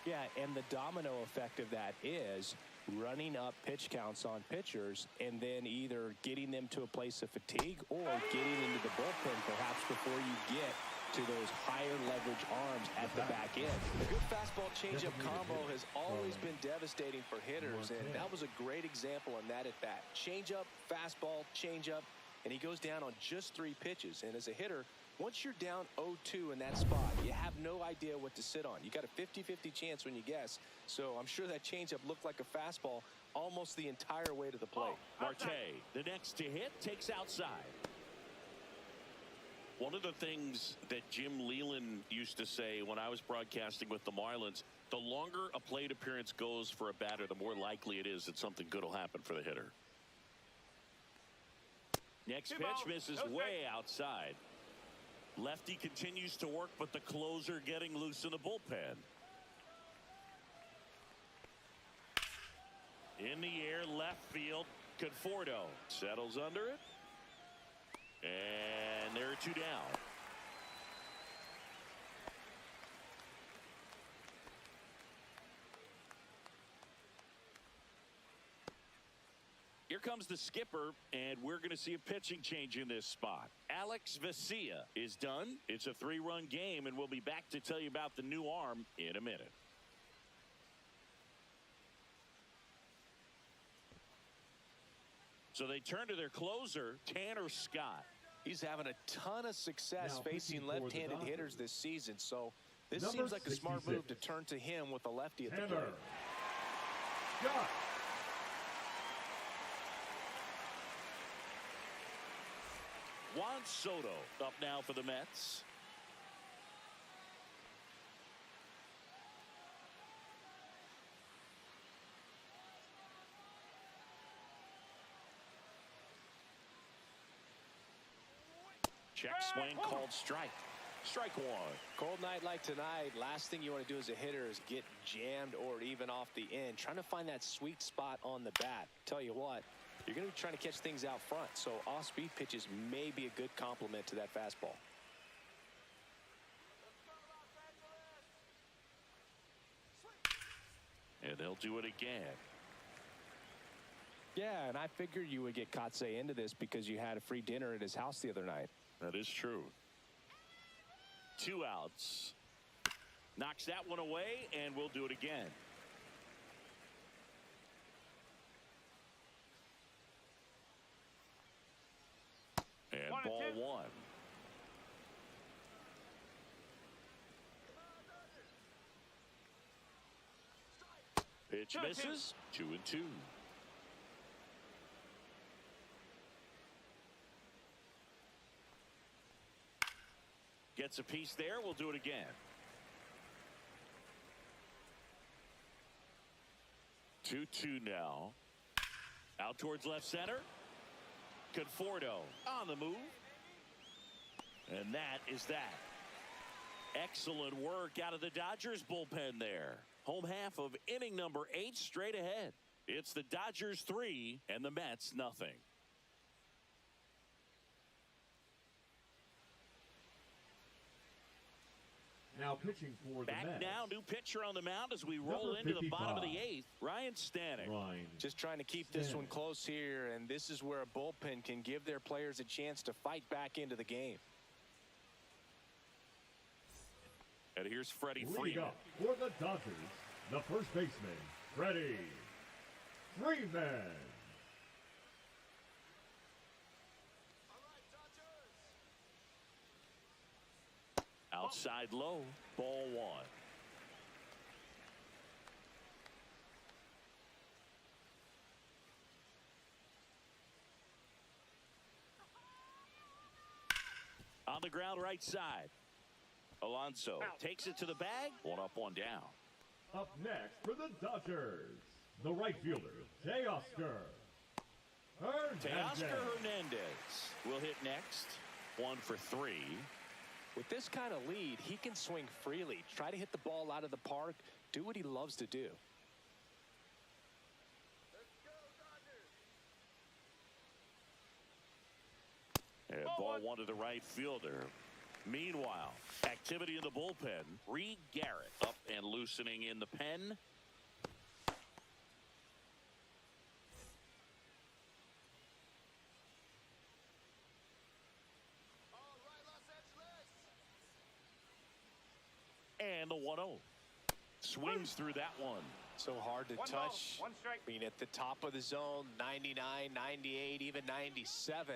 Yeah, and the domino effect of that is running up pitch counts on pitchers and then either getting them to a place of fatigue or getting into the bullpen perhaps before you get to those higher leverage arms at the back end. A good fastball changeup combo has always been devastating for hitters, and that was a great example on that at bat. Changeup, fastball, changeup, and he goes down on just 3 pitches. And as a hitter, once you're down 0-2 in that spot, you have no idea what to sit on. You got a 50-50 chance when you guess. So I'm sure that changeup looked like a fastball almost the entire way to the plate. Marte, the next to hit, takes outside. One of the things that Jim Leland used to say when I was broadcasting with the Marlins, the longer a plate appearance goes for a batter, the more likely it is that something good will happen for the hitter. Next pitch misses way outside. Lefty continues to work, but the closer getting loose in the bullpen. In the air, left field, Conforto settles under it. And there are 2 down. Here comes the skipper, and we're going to see a pitching change in this spot. Alex Vesia is done. It's a 3-run game, and we'll be back to tell you about the new arm in a minute. So they turn to their closer, Tanner Scott. He's having a ton of success facing left-handed hitters this season, so this seems like a smart move to turn to him with a lefty at the plate. Scott. Juan Soto up now for the Mets. Check swing called strike. Strike one. Cold night like tonight, last thing you want to do as a hitter is get jammed or even off the end. Trying to find that sweet spot on the bat. Tell you what, you're going to be trying to catch things out front, so off-speed pitches may be a good complement to that fastball. And they'll do it again. Yeah, and I figured you would get Kotsay into this because you had a free dinner at his house the other night. That is true. 2 outs. Knocks that one away, and we'll do it again. And ball 1. Pitch misses. 2-2. Gets a piece there. We'll do it again. 2-2 now. Out towards left center. Conforto on the move. And that is that. Excellent work out of the Dodgers bullpen there. Home half of inning number 8 straight ahead. It's the Dodgers 3 and the Mets nothing. Now pitching for the Back Mets. now, new pitcher on the mound as we roll Number into the bottom of 55. the 8th. Ryan Stanek. Ryan. Just trying to keep this one close here, and this is where a bullpen can give their players a chance to fight back into the game. And here's Freddie Leading Freeman. up for the Dodgers, the first baseman, Freddie Freeman. Outside low, ball 1. On the ground right side. Alonso takes it to the bag. 1 up, 1 down. Up next for the Dodgers, the right fielder, Teoscar Hernandez. Teoscar Hernandez will hit next. 1 for 3. With this kind of lead, he can swing freely, try to hit the ball out of the park, do what he loves to do. And ball 1 to the right fielder. Meanwhile, activity in the bullpen. Reed Garrett up and loosening in the pen. And the 1-0. Swings through that one. So hard to One ball, touch. 1 strike. I mean, at the top of the zone, 99, 98, even 97.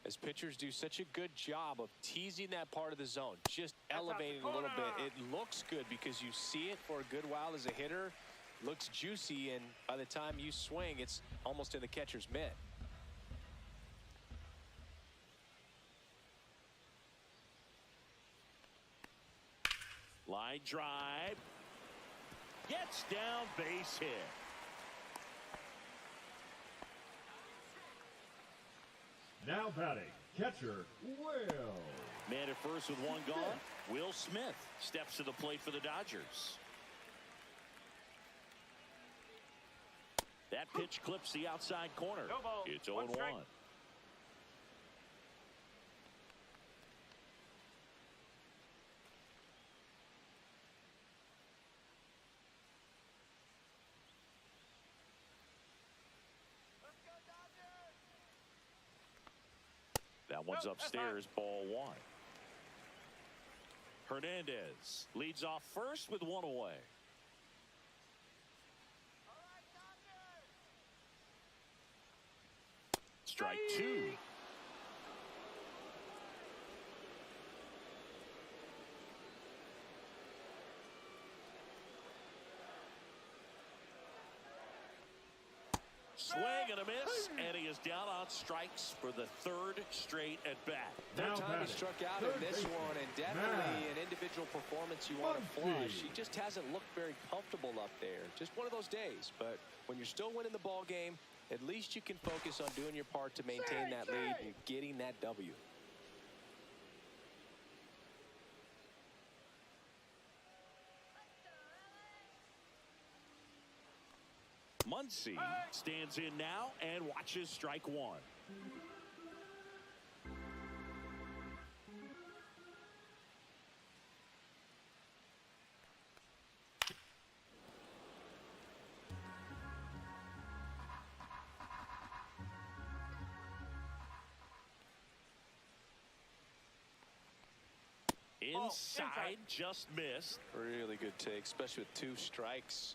As pitchers do such a good job of teasing that part of the zone, just elevating a little bit. It looks good because you see it for a good while as a hitter. Looks juicy, and by the time you swing, it's almost in the catcher's mitt. Line drive. Gets down, base hit. Now batting, catcher, Will. Man at first with 1 gone. Will Smith steps to the plate for the Dodgers. That pitch clips the outside corner. No ball. It's 1 0-1. strike. That one's upstairs, ball 1. Hernandez leads off first with 1 away. Strike 2. Swing and a miss, and he is down on strikes for the 3rd straight at bat. Now Third time he batting, struck out third in this baseman, one, and definitely Matt an individual performance you want to Muncy. flush. He just hasn't looked very comfortable up there. Just one of those days. But when you're still winning the ball game, at least you can focus on doing your part to maintain that lead and getting that W. Muncy stands in now and watches strike 1. Inside, just missed. Really good take, especially with 2 strikes.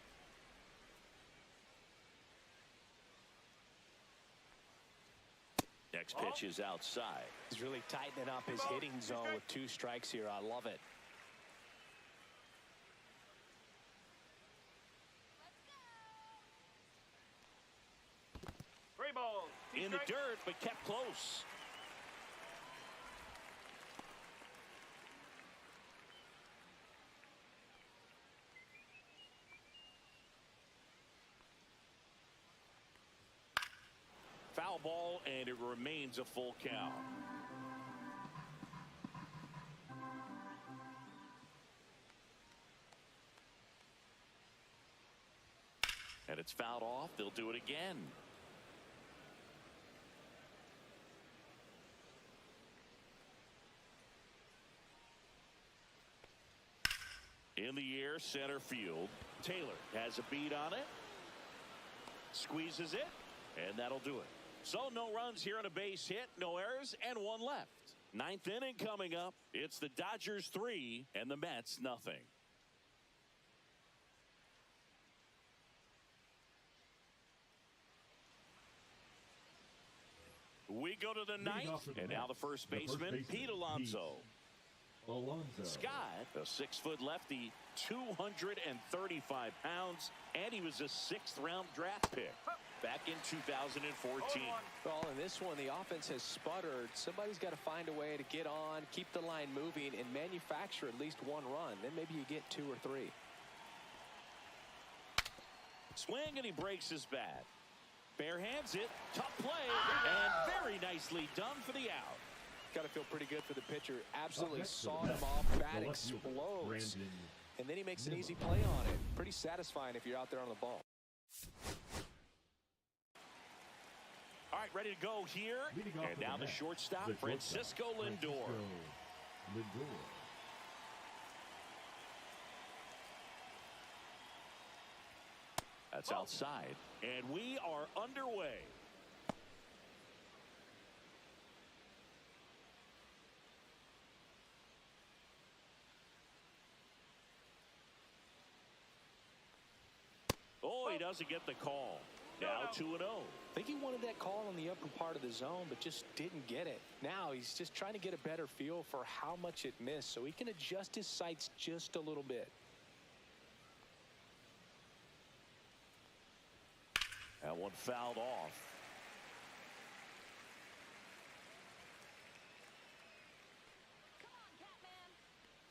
Next pitch is outside. He's really tightening up his hitting zone with 2 strikes here. I love it. Three balls. Two In the strikes. dirt, but kept close. Foul ball, and it remains a full count. And it's fouled off. They'll do it again. In the air, center field. Taylor has a beat on it. Squeezes it, and that'll do it. So no runs here on a base hit, no errors, and one left. Ninth inning coming up. It's the Dodgers 3 and the Mets nothing. We go to the ninth, and now the first baseman, Pete Alonso. Scott, a 6-foot lefty, 235 pounds, and he was a 6th-round draft pick back in 2014. Well, in this one, the offense has sputtered. Somebody's got to find a way to get on, keep the line moving, and manufacture at least one run. Then maybe you get 2 or 3. Swing, and he breaks his bat. Bare hands it, tough play, and very nicely done for the out. Got to feel pretty good for the pitcher. Absolutely sawed him off. Bat explodes. And then he makes an easy play on it. Pretty satisfying if you're out there on the ball. All right, ready to go here. And now the shortstop, Francisco Lindor. That's outside. And we are underway. Oh, he doesn't get the call. Now 2-0. I think he wanted that call on the upper part of the zone, but just didn't get it. Now he's just trying to get a better feel for how much it missed so he can adjust his sights just a little bit. That one fouled off.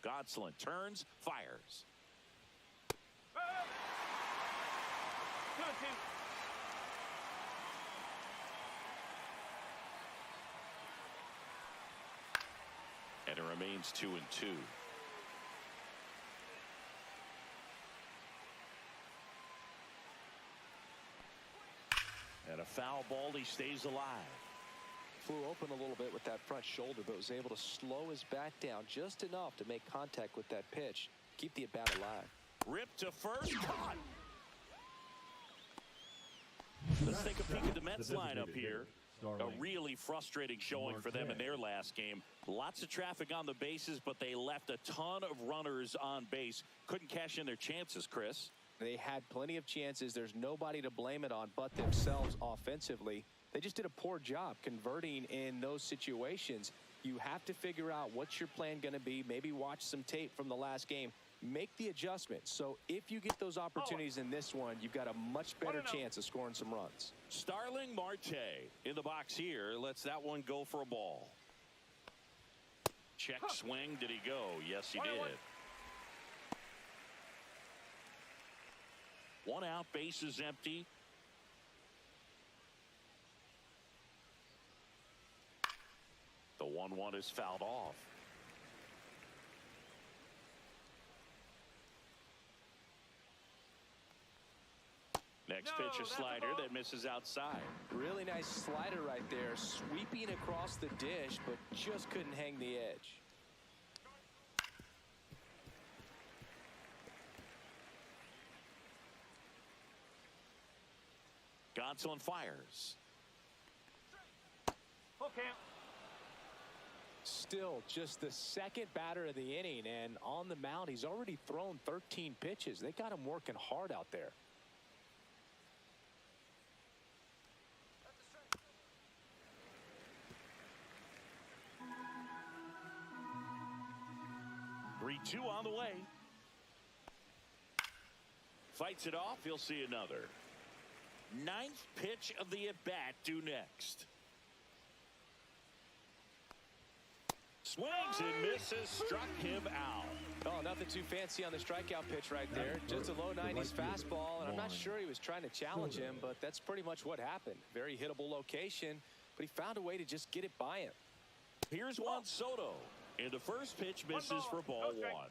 Gonsolin turns, fires. And it remains 2-2. And a foul ball, he stays alive. Flew open a little bit with that front shoulder, but was able to slow his bat down just enough to make contact with that pitch. Keep the at-bat alive. Ripped to first, caught. Let's take a peek at the Mets lineup here. A really frustrating showing for them in their last game. Lots of traffic on the bases, but they left a ton of runners on base. Couldn't cash in their chances, Chris. They had plenty of chances. There's nobody to blame it on but themselves offensively. They just did a poor job converting in those situations. You have to figure out what's your plan going to be. Maybe watch some tape from the last game. Make the adjustment. So if you get those opportunities in this one, you've got a much better chance of scoring some runs. Starling Marte in the box here. Lets that one go for a ball. Check swing. Did he go? Yes, he did. One out, base is empty. The 1-1 is fouled off. Next pitch, a slider that misses outside. Really nice slider right there, sweeping across the dish, but just couldn't hang the edge. Gonsolin fires. Okay. Still just the second batter of the inning, and on the mound, he's already thrown 13 pitches. They got him working hard out there. Two on the way. Fights it off. He'll see another. Ninth pitch of the at-bat due next. Swings and misses. Struck him out. Oh, nothing too fancy on the strikeout pitch right there. Just a low 90s fastball, and I'm not sure he was trying to challenge him, but that's pretty much what happened. Very hittable location, but he found a way to just get it by him. Here's Juan Soto. And the first pitch misses for ball one.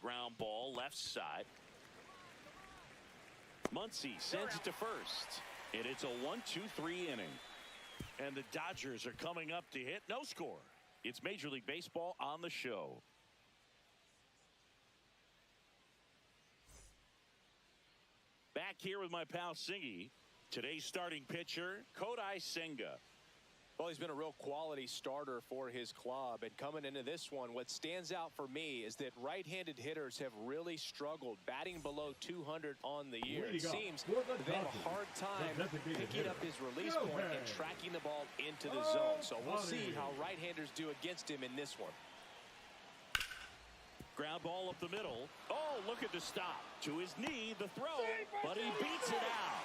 Ground ball left side. Muncy sends it to first. And it's a 1-2-3 inning. And the Dodgers are coming up to hit. No score. It's Major League Baseball on the show. Back here with my pal Singy. Today's starting pitcher, Kodai Senga. Well, he's been a real quality starter for his club. And coming into this one, what stands out for me is that right-handed hitters have really struggled batting below 200 on the year. It seems they have a hard time picking up his release point and tracking the ball into the zone. So we'll see how right-handers do against him in this one. Ground ball up the middle. Oh, look at the stop. To his knee, the throw, but he beats it out.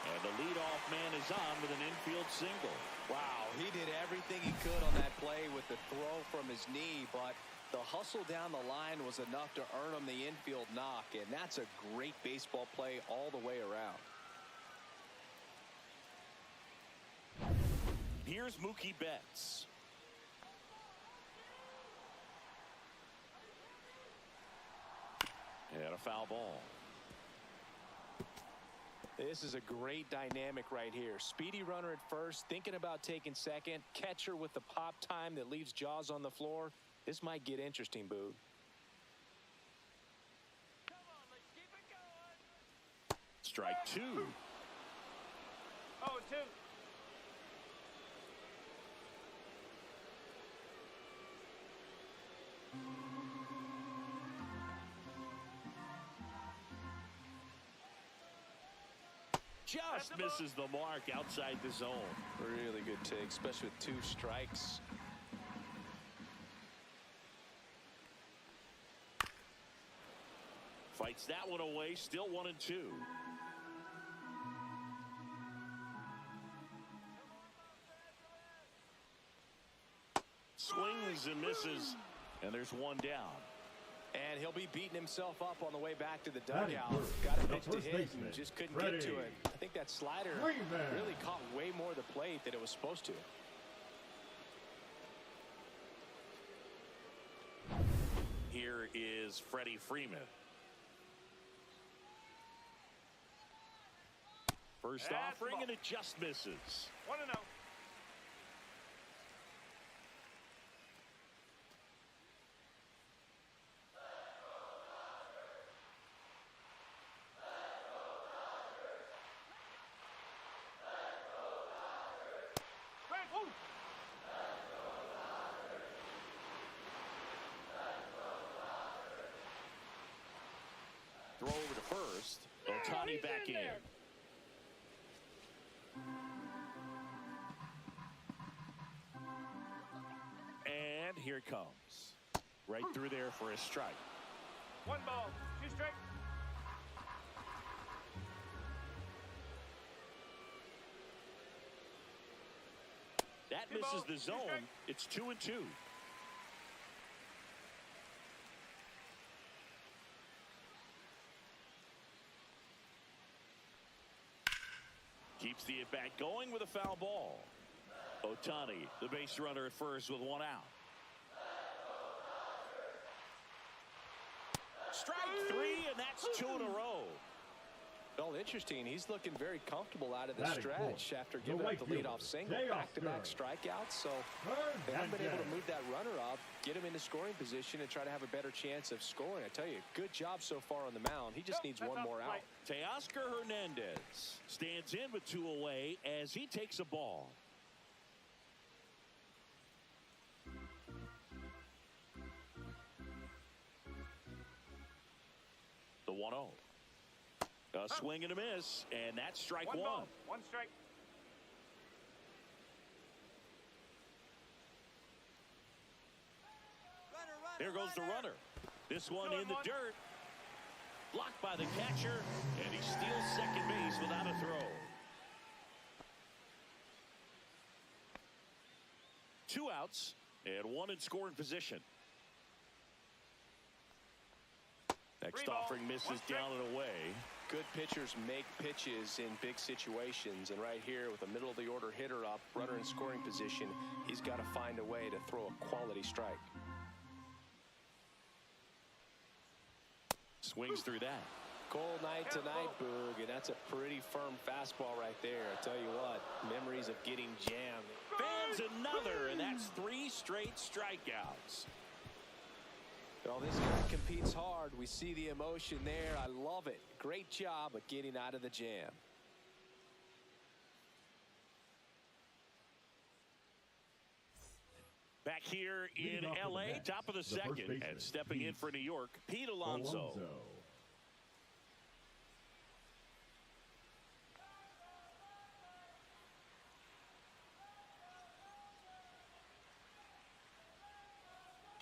And the leadoff man is on with an infield single. Wow, he did everything he could on that play with the throw from his knee, but the hustle down the line was enough to earn him the infield knock, and that's a great baseball play all the way around. Here's Mookie Betts. And a foul ball. This is a great dynamic right here. Speedy runner at first, thinking about taking second. Catcher with the pop time that leaves Jaws on the floor. This might get interesting, Boog. Come on, let's keep it going. Strike two. Oh, two. Just misses the mark outside the zone. Really good take, especially with 2 strikes. Fights that one away, still 1-2. Swings and misses, and there's one down. And he'll be beating himself up on the way back to the dugout. Got a pitch to hit and just couldn't get to it. I think that slider really caught way more of the plate than it was supposed to. Here is Freddie Freeman. First offering, and it just misses. 1-0. Throw over to first. Ohtani back in. And here it comes. Right through there for a strike. 1 ball, 2 strikes. That misses the zone. It's 2-2. Keeps the at-bat going with a foul ball. Ohtani, the base runner at first with 1 out. Strike 3, and that's 2 in a row. Well, interesting. He's looking very comfortable out of the stretch after giving up the leadoff single. Back-to-back strikeouts, so they haven't been able to move that runner up, get him into scoring position, and try to have a better chance of scoring. I tell you, good job so far on the mound. He just needs one more out. Teoscar Hernandez stands in with 2 away as he takes a ball. The 1-0. A swing and a miss, and that's strike 1. 1 strike. Here goes the runner. This one in the dirt. Blocked by the catcher, and he steals second base without a throw. 2 outs, and 1 in scoring position. Next offering misses down and away. Good pitchers make pitches in big situations, and right here with a middle-of-the-order hitter up, runner in scoring position, he's got to find a way to throw a quality strike. Swings through that. Cold night tonight, Boog, and that's a pretty firm fastball right there. I tell you what, memories of getting jammed. Fans another, and that's 3 straight strikeouts. Well, this guy competes hard. We see the emotion there. I love it. Great job of getting out of the jam. Back here in L.A., top of the second, and stepping in for New York, Pete Alonso.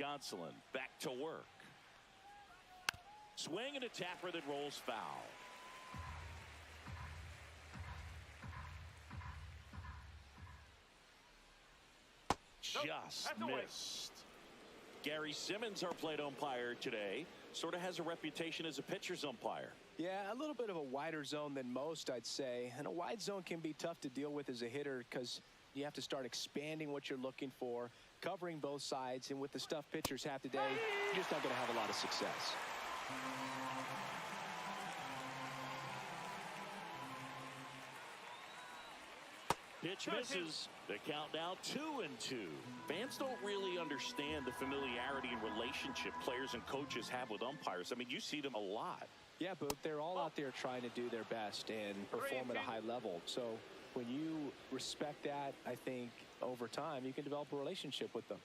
Gonsolin back to work. Swing and a tapper that rolls foul. Just missed. Gary Simmons, our plate umpire today, sort of has a reputation as a pitcher's umpire. Yeah, a little bit of a wider zone than most, I'd say. And a wide zone can be tough to deal with as a hitter because you have to start expanding what you're looking for, covering both sides, and with the stuff pitchers have today, you're just not going to have a lot of success. Pitch misses. The count now 2-2. Fans don't really understand the familiarity and relationship players and coaches have with umpires. I mean, you see them a lot. Yeah, Boog, they're all out there trying to do their best and perform at a high level. So when you respect that, I think over time you can develop a relationship with them.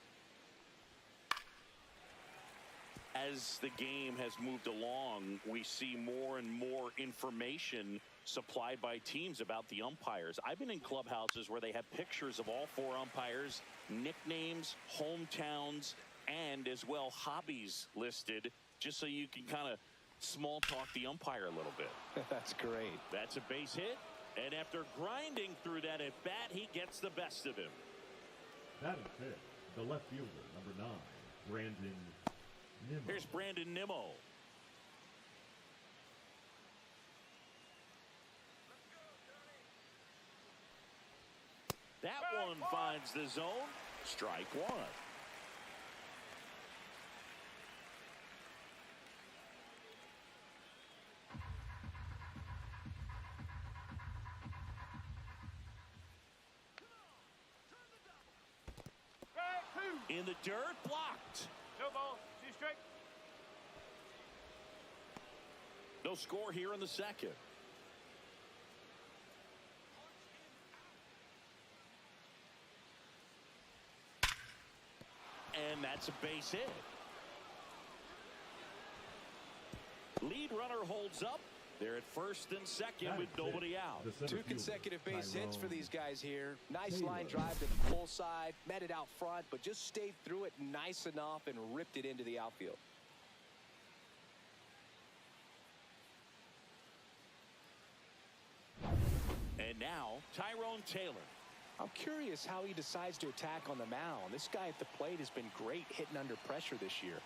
As the game has moved along, we see more and more information supplied by teams about the umpires. I've been in clubhouses where they have pictures of all 4 umpires, nicknames, hometowns, and as well hobbies listed, just so you can kind of small talk the umpire a little bit. That's great. That's a base hit, and after grinding through that at bat, he gets the best of him. Batting fifth, the left fielder, number 9, Brandon Nimmo. Here's Brandon Nimmo. That one finds the zone. Strike 1. In the dirt, blocked. No ball, 2 strike. No score here in the second. And that's a base hit. Lead runner holds up. They're at first and second with nobody out. 2 consecutive base hits for these guys here. Nice line drive to the pull side, met it out front, but just stayed through it nice enough and ripped it into the outfield. And now, Tyrone Taylor. I'm curious how he decides to attack on the mound. This guy at the plate has been great hitting under pressure this year.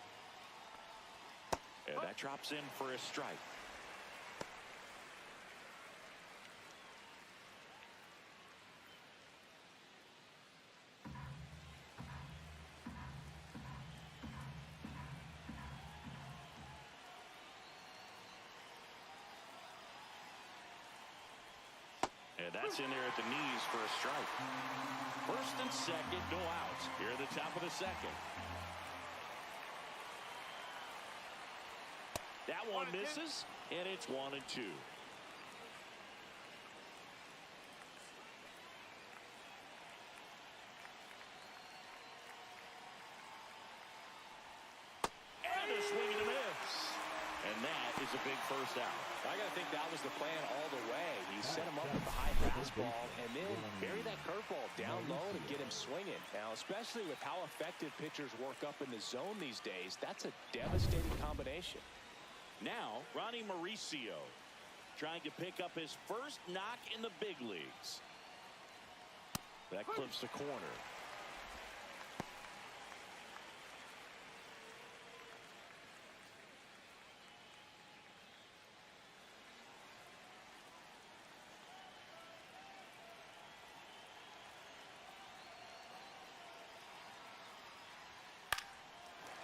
And that drops in for a strike. And that's in there at the knees for a strike. First and second, no outs. Here at the top of the second. That one misses, and it's 1-2. And a swing and a miss. And that is a big first out. I got to think that was the plan all the way. He set him up with the high fastball and then bury that curveball down low to get him swinging. Now, especially with how effective pitchers work up in the zone these days, that's a devastating combination. Now, Ronnie Mauricio trying to pick up his first knock in the big leagues. That clips the corner.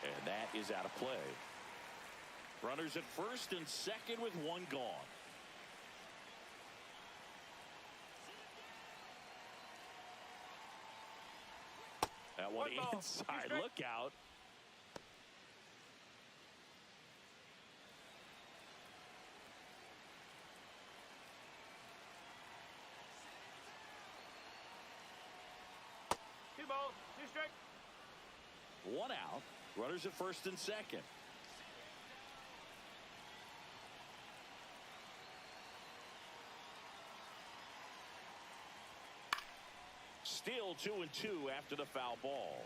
And that is out of play. Runners at first and second with one gone. That one inside. Look out. Two balls, two strikes. One out. Runners at first and second. Still 2-2 after the foul ball.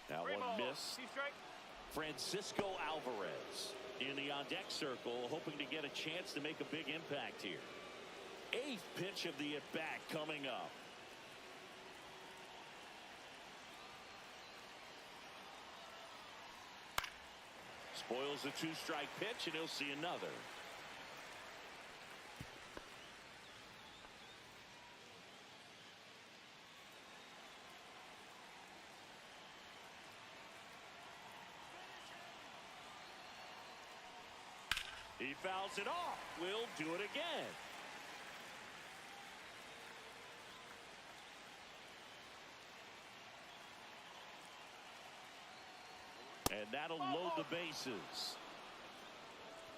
That one missed. Francisco Alvarez in the on-deck circle, hoping to get a chance to make a big impact here. Eighth pitch of the at-bat coming up. Spoils the two-strike pitch, and he'll see another. He fouls it off. We'll do it again. And that'll load the bases.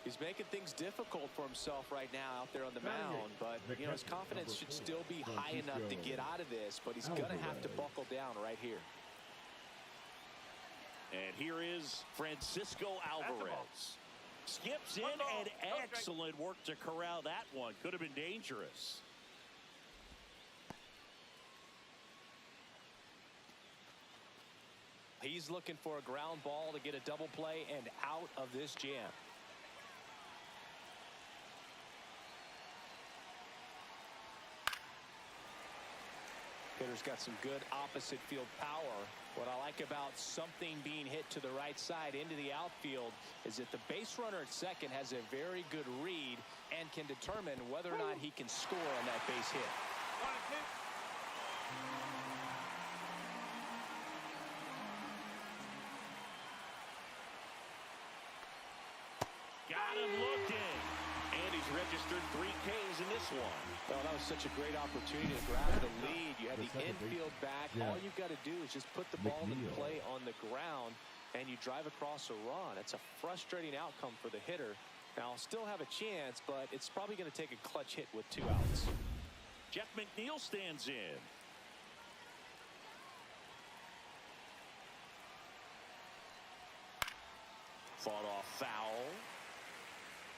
He's making things difficult for himself right now out there on the mound, but you know, his confidence should still be high enough to get out of this, but he's going to have to buckle down right here. And here is Francisco Alvarez. Skips in, and excellent work to corral that one. Could have been dangerous. He's looking for a ground ball to get a double play and out of this jam. Hitter's got some good opposite field power. What I like about something being hit to the right side into the outfield is that the base runner at second has a very good read and can determine whether or not he can score on that base hit. 1-2. Got him looking. And he's registered 3 Ks in this one. Well, that was such a great opportunity to grab the lead. You had the infield back. All you've got to do is just put the ball in play on the ground, and you drive across a run. It's a frustrating outcome for the hitter. Now, still have a chance, but it's probably going to take a clutch hit with 2 outs. Jeff McNeil stands in. Fought off foul.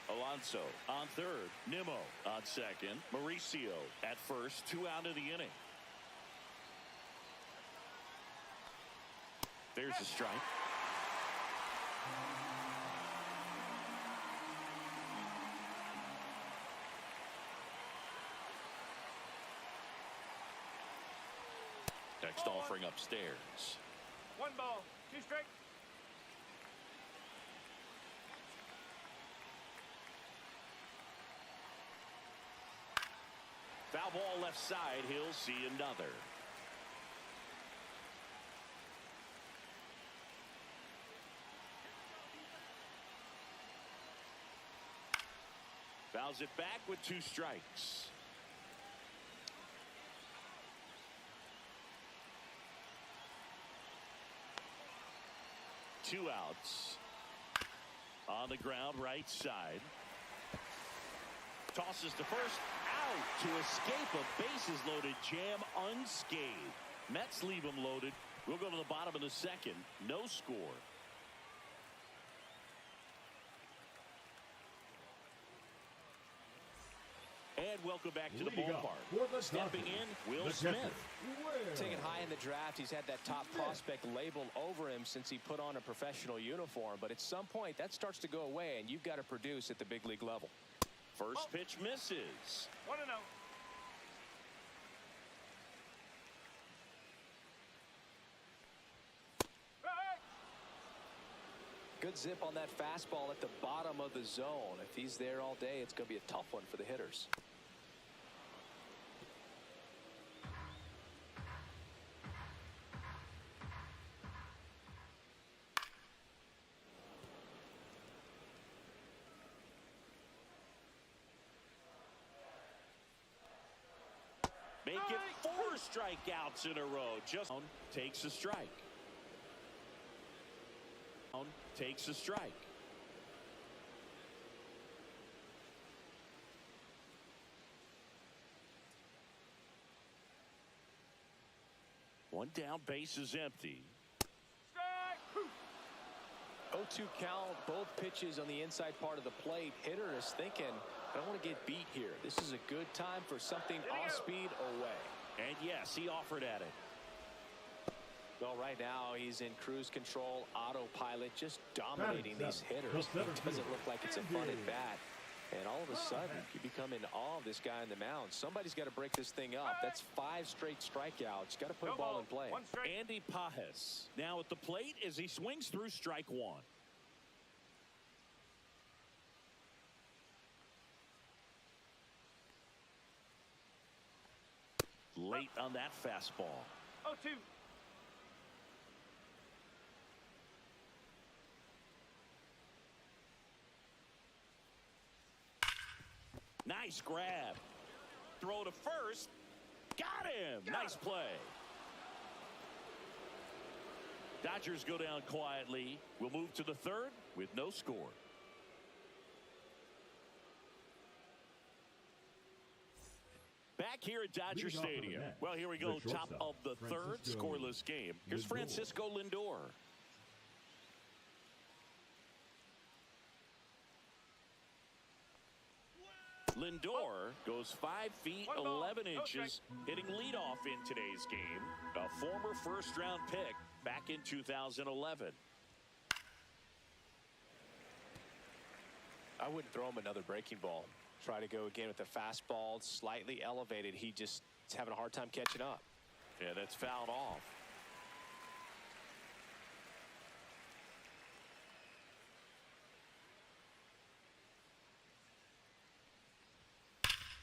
Alonso on third. Nimmo on second. Mauricio at first. 2 out of the inning. There's a strike. Next offering upstairs. 1 ball, 2 strikes. Foul ball left side. He'll see another. Fouls it back with 2 strikes. Two outs. On the ground, right side. Tosses to first. Out to escape a bases loaded jam unscathed. Mets leave him loaded. We'll go to the bottom of the second. No score. And welcome back to the ballpark. Stepping in, Will Smith. Taken high in the draft, he's had that top prospect labeled over him since he put on a professional uniform. But at some point, that starts to go away, and you've got to produce at the big league level. First pitch misses. 1-0. Good zip on that fastball at the bottom of the zone. If he's there all day, it's going to be a tough one for the hitters. Make it 4 strikeouts in a row. Just takes a strike. Takes a strike. One down, base is empty. Strike. 0-2 count, both pitches on the inside part of the plate. Hitter is thinking, I don't want to get beat here. This is a good time for something off speed away. And yes, he offered at it. Well, right now he's in cruise control, autopilot, just dominating these hitters. It doesn't look like it's a fun at bat. And all of a sudden, you become in awe of this guy on the mound. Somebody's got to break this thing up. That's 5 straight strikeouts. Got to put a ball in play. Andy Pajes now at the plate as he swings through strike 1. Late on that fastball. 0-2. Nice grab. Throw to first. Got him. Nice play. Dodgers go down quietly. We'll move to the 3rd with no score. Back here at Dodger Stadium. Well, here we go. Top of the 3rd, scoreless game. Here's Francisco Lindor. Lindor goes 5 feet 11 inches, hitting leadoff in today's game. A former first-round pick back in 2011. I wouldn't throw him another breaking ball. Try to go again with the fastball, slightly elevated. He just is having a hard time catching up. Yeah, that's fouled off.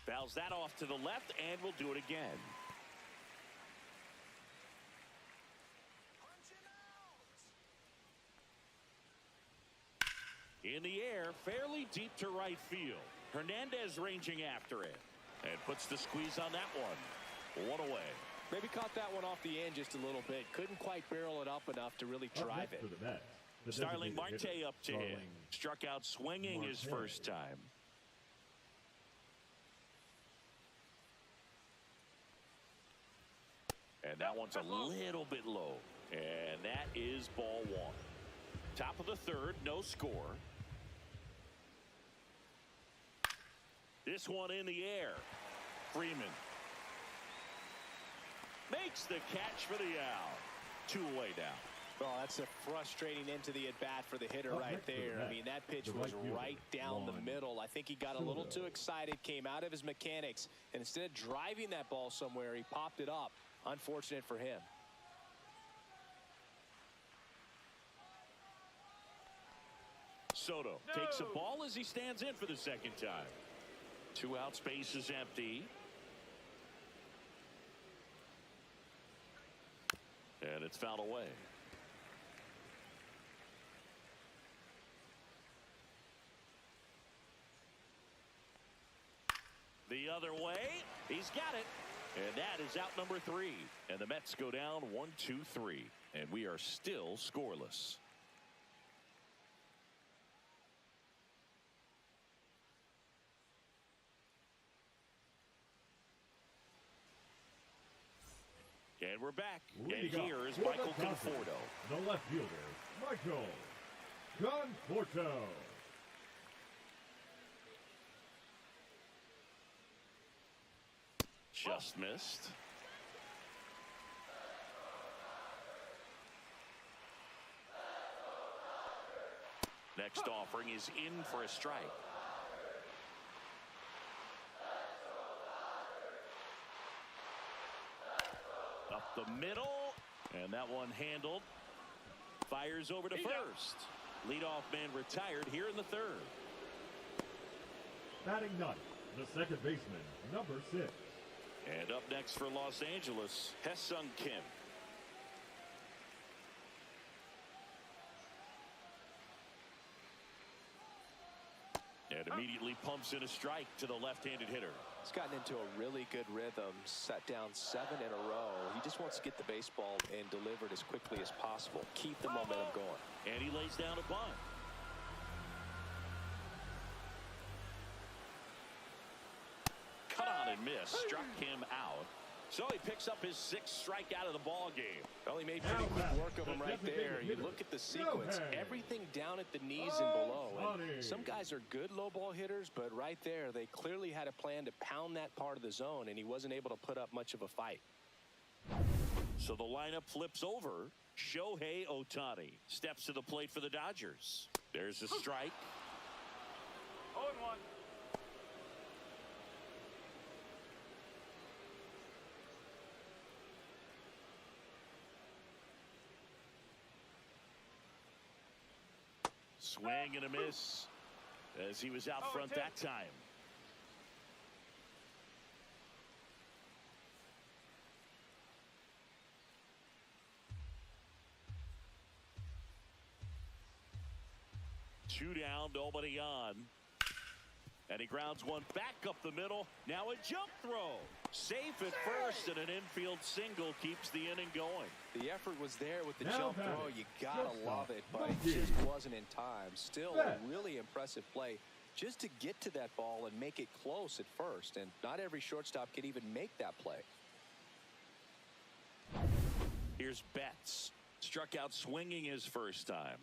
Fouls that off to the left, and we'll do it again. In the air, fairly deep to right field. Hernandez ranging after it. And puts the squeeze on that one. 1 away. Maybe caught that one off the end just a little bit. Couldn't quite barrel it up enough to really drive it. Starling Marte up to him. Struck out swinging his first time. And that one's a little bit low. And that is ball 1. Top of the 3rd, no score. This one in the air. Freeman makes the catch for the out. 2 away now. Well, that's a frustrating end to the at-bat for the hitter right there. I mean, that pitch was right down the middle. I think he got a little too excited, came out of his mechanics, and instead of driving that ball somewhere, he popped it up. Unfortunate for him. Soto takes a ball as he stands in for the 2nd time. 2 out, space is empty. And it's fouled away. The other way, he's got it. And that is out number 3. And the Mets go down 1-2-3. And we are still scoreless. And we're back. And here is Michael Conforto. The left fielder, Michael Conforto. Just missed. Next offering is in for a strike. Up the middle, and that one handled. Fires over to first. Leadoff man retired here in the third. Batting ninth, the second baseman, number 6. And up next for Los Angeles, Hae-Sung Kim. And immediately pumps in a strike to the left-handed hitter. He's gotten into a really good rhythm, set down 7 in a row. He just wants to get the baseball and deliver it as quickly as possible. Keep the momentum going. And he lays down a bunt. Cut on and miss. Struck him out. So he picks up his 6th strikeout of the ball game. Well, he made pretty quick work of him right there. You look at the sequence, everything down at the knees and below. And some guys are good low ball hitters, but right there, they clearly had a plan to pound that part of the zone, and he wasn't able to put up much of a fight. So the lineup flips over. Shohei Ohtani steps to the plate for the Dodgers. There's a strike. 0-1. Swing and a miss as he was out front that time. Two down, nobody on. And he grounds one back up the middle. Now a jump throw. Safe at first, and an infield single keeps the inning going. The effort was there with the jump throw. You gotta love it, but it just wasn't in time. Still a really impressive play just to get to that ball and make it close at first. And not every shortstop can even make that play. Here's Betts. Struck out swinging his first time.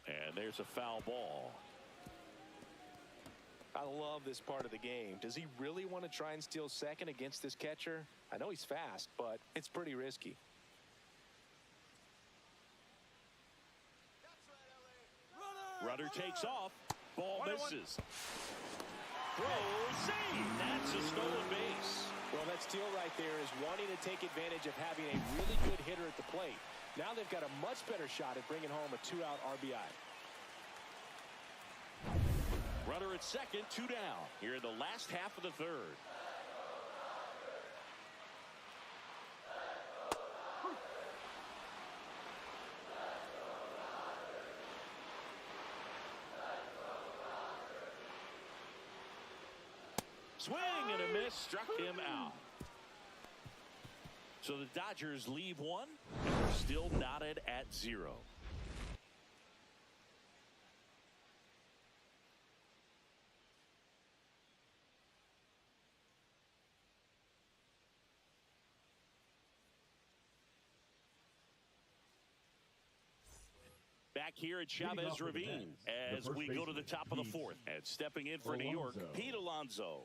And there's a foul ball. I love this part of the game. Does he really want to try and steal second against this catcher? I know he's fast, but it's pretty risky. Runner takes off. Ball misses. Throw, save. That's a stolen base. Well, that steal right there is wanting to take advantage of having a really good hitter at the plate. Now they've got a much better shot at bringing home a 2-out RBI. Runner at second, 2 down. Here in the last half of the third. Swing and a miss, struck him out. So the Dodgers leave one, and they're still knotted at 0. Back here at Chavez Ravine as we go to the top of the 4th. And stepping in for New York, Pete Alonso.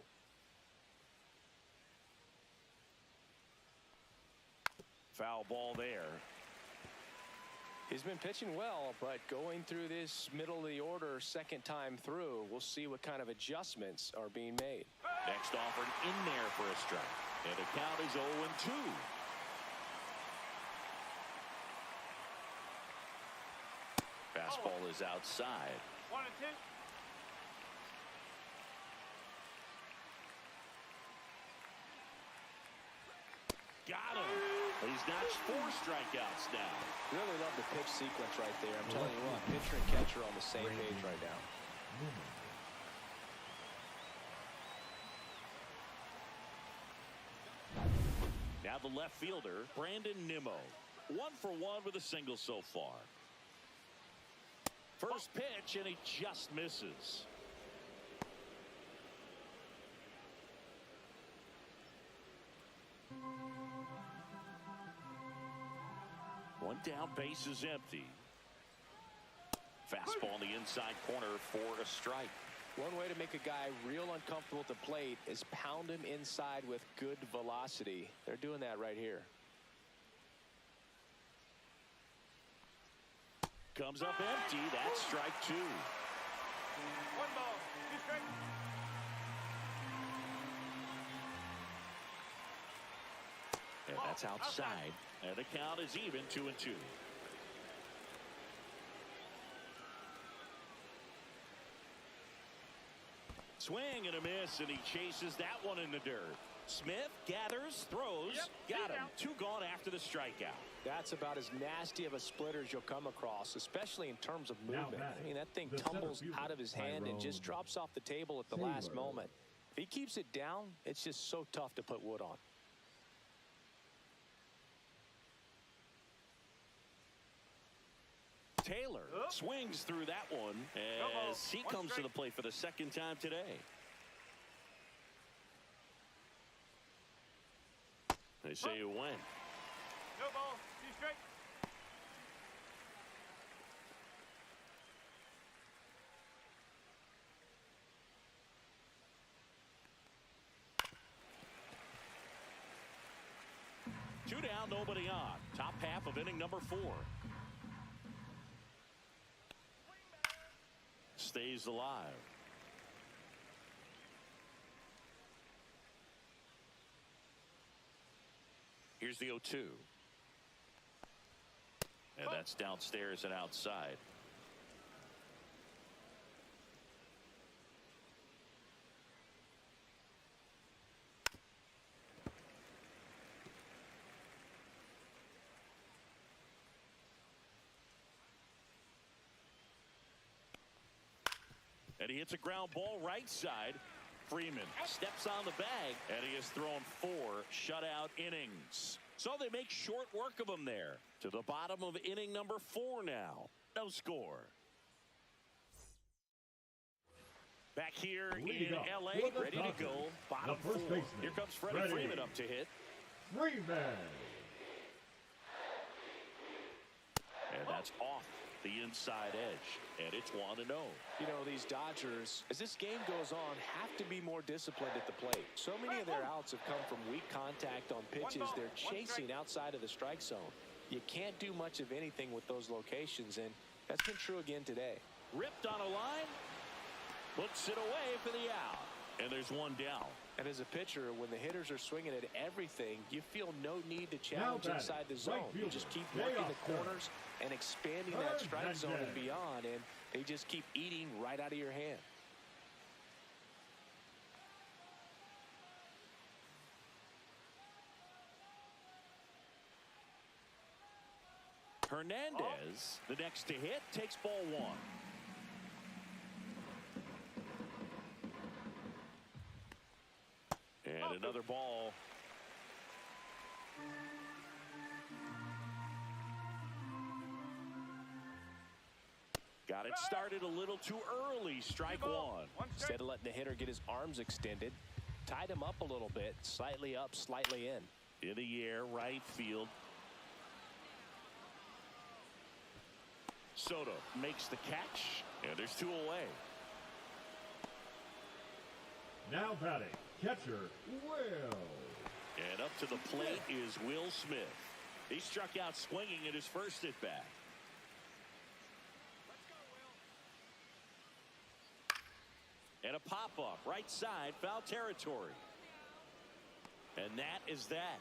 Foul ball there. He's been pitching well, but going through this middle of the order second time through, we'll see what kind of adjustments are being made. Next offered in there for a strike. And the count is 0-2. Fastball is outside. 1-2. Got him. He's notched 4 strikeouts now. Really love the pitch sequence right there. I'm telling you what, pitcher and catcher on the same page right now. Now the left fielder, Brandon Nimmo. 1 for 1 with a single so far. First pitch, and he just misses. One down, base is empty. Fastball on the inside corner for a strike. One way to make a guy real uncomfortable at the plate is pound him inside with good velocity. They're doing that right here. Comes up empty. That's strike 2. 1 ball, 2 strikes. And that's outside. And the count is even 2-2. Swing and a miss, and he chases that one in the dirt. Smith gathers, throws, got him. 2 gone after the strikeout. That's about as nasty of a splitter as you'll come across, especially in terms of movement. I mean, that thing tumbles out of his hand and just drops off the table at the last moment. If he keeps it down, it's just so tough to put wood on. Taylor swings through that one as he comes to the plate for the second time today. They say you win. No ball. 2 straight. Two down, nobody on. Top half of inning number 4. Stays alive. Here's the 0-2. And that's downstairs and outside. And he hits a ground ball right side. Freeman steps on the bag, and he has thrown 4 shutout innings. So they make short work of him there. To the bottom of inning number 4 now. No score. Back here in L.A., ready to go. Bottom 4. Here comes Freddie Freeman up to hit. Freeman. And that's off the inside edge, and it's 1-0. You know, these Dodgers, as this game goes on, have to be more disciplined at the plate. So many of their outs have come from weak contact on pitches they're chasing outside of the strike zone. You can't do much of anything with those locations, and that's been true again today. Ripped on a line, puts it away for the out, and there's 1 down. And as a pitcher, when the hitters are swinging at everything, you feel no need to challenge inside the zone. You just keep working the corners and expanding that strike zone and beyond, and they just keep eating right out of your hand. Hernandez, the next to hit, takes ball 1. And another ball. Got it started a little too early. Strike 1. Instead of letting the hitter get his arms extended, tied him up a little bit, slightly up, slightly in. In the air, right field. Soto makes the catch, and there's 2 away. Now batting, catcher, Will. And up to the plate is Will Smith. He struck out swinging in his first at bat. And a pop-up, right side, foul territory. And that is that.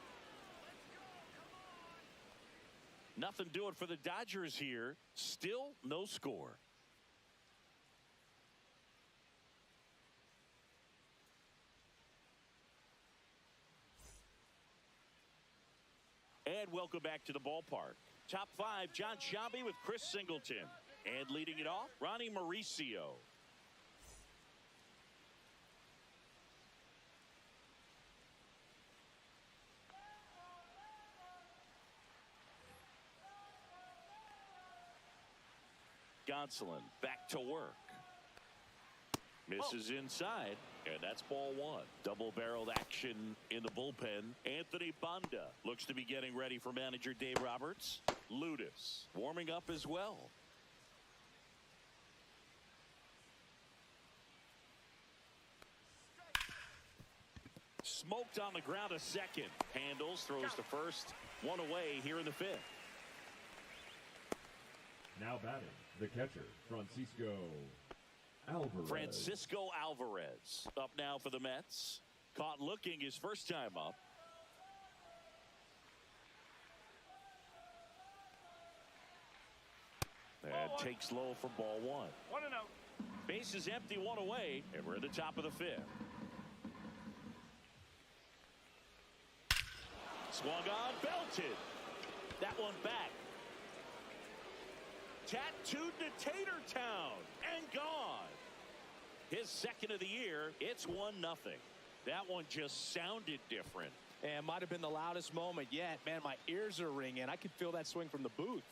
Nothing doing for the Dodgers here. Still no score. And welcome back to the ballpark. Top 5, John Sciambi with Chris Singleton. And leading it off, Ronnie Mauricio. Gonsolin back to work. Misses inside, and that's ball 1. Double-barreled action in the bullpen. Anthony Banda looks to be getting ready for manager Dave Roberts. Ludus warming up as well. Smoked on the ground a second. Handles, throws to first. 1 away here in the 5th. Now batting, the catcher, Francisco Alvarez. Francisco Alvarez up now for the Mets. Caught looking his first time up. And takes low for ball one. 1-0. Base is empty, one away, and we're at the top of the fifth. Swung on, belted. That one back. Tattooed to Tatertown and gone. His second of the year. It's 1-0. That one just sounded different. And might have been the loudest moment yet. Man, my ears are ringing. I could feel that swing from the booth.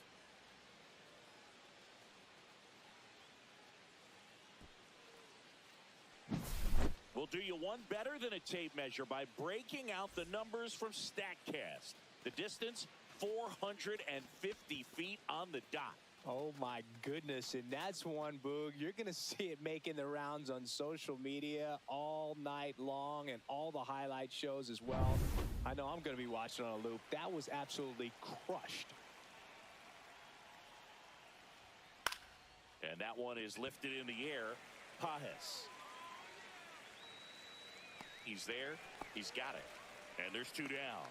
We'll do you one better than a tape measure by breaking out the numbers from StatCast. The distance, 450 feet on the dot. Oh, my goodness. And that's one, Boog. You're going to see it making the rounds on social media all night long and all the highlight shows as well. I know I'm going to be watching on a loop. That was absolutely crushed. And that one is lifted in the air. Pajes. He's there. He's got it. And there's two down.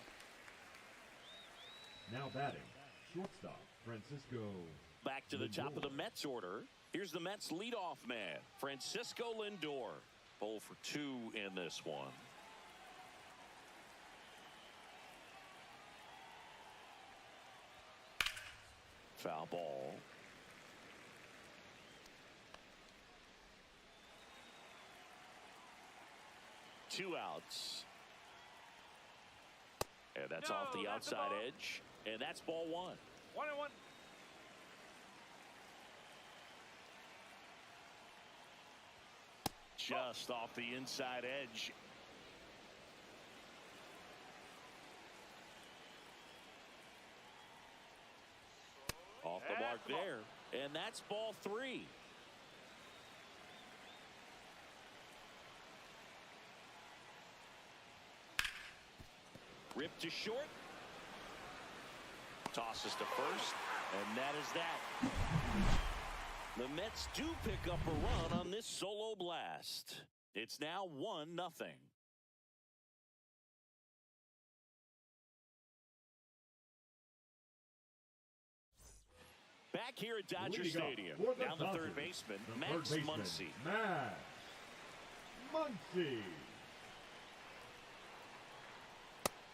Now batting, shortstop, Francisco. Back to the top of the Mets order. Here's the Mets leadoff man, Francisco Lindor. 0 for 2 in this one. Foul ball. Two outs. And that's off the outside edge. And that's ball one. 1-1. Just off the inside edge. Off the mark there. And that's ball three. Ripped to short. Tosses to first. And that is that. The Mets do pick up a run on this solo blast. It's now 1-0. Back here at Dodger Stadium, down the third baseman, Max Muncy. Max Muncy.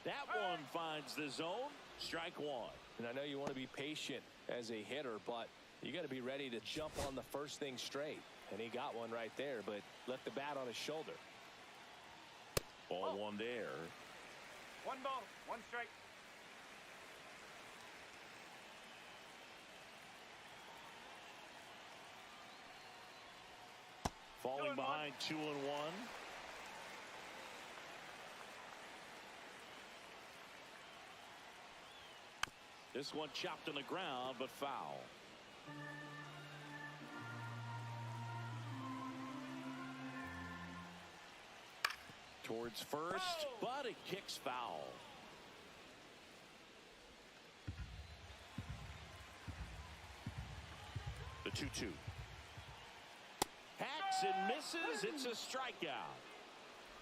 That one finds the zone. Strike one. And I know you want to be patient as a hitter, but you got to be ready to jump on the first thing straight. And he got one right there, but left the bat on his shoulder. Ball one there. 1 ball, 1 strike. Falling behind 2-1. This one chopped on the ground, but foul. Towards first, but it kicks foul. The 2-2. Hacks and misses. It's a strikeout.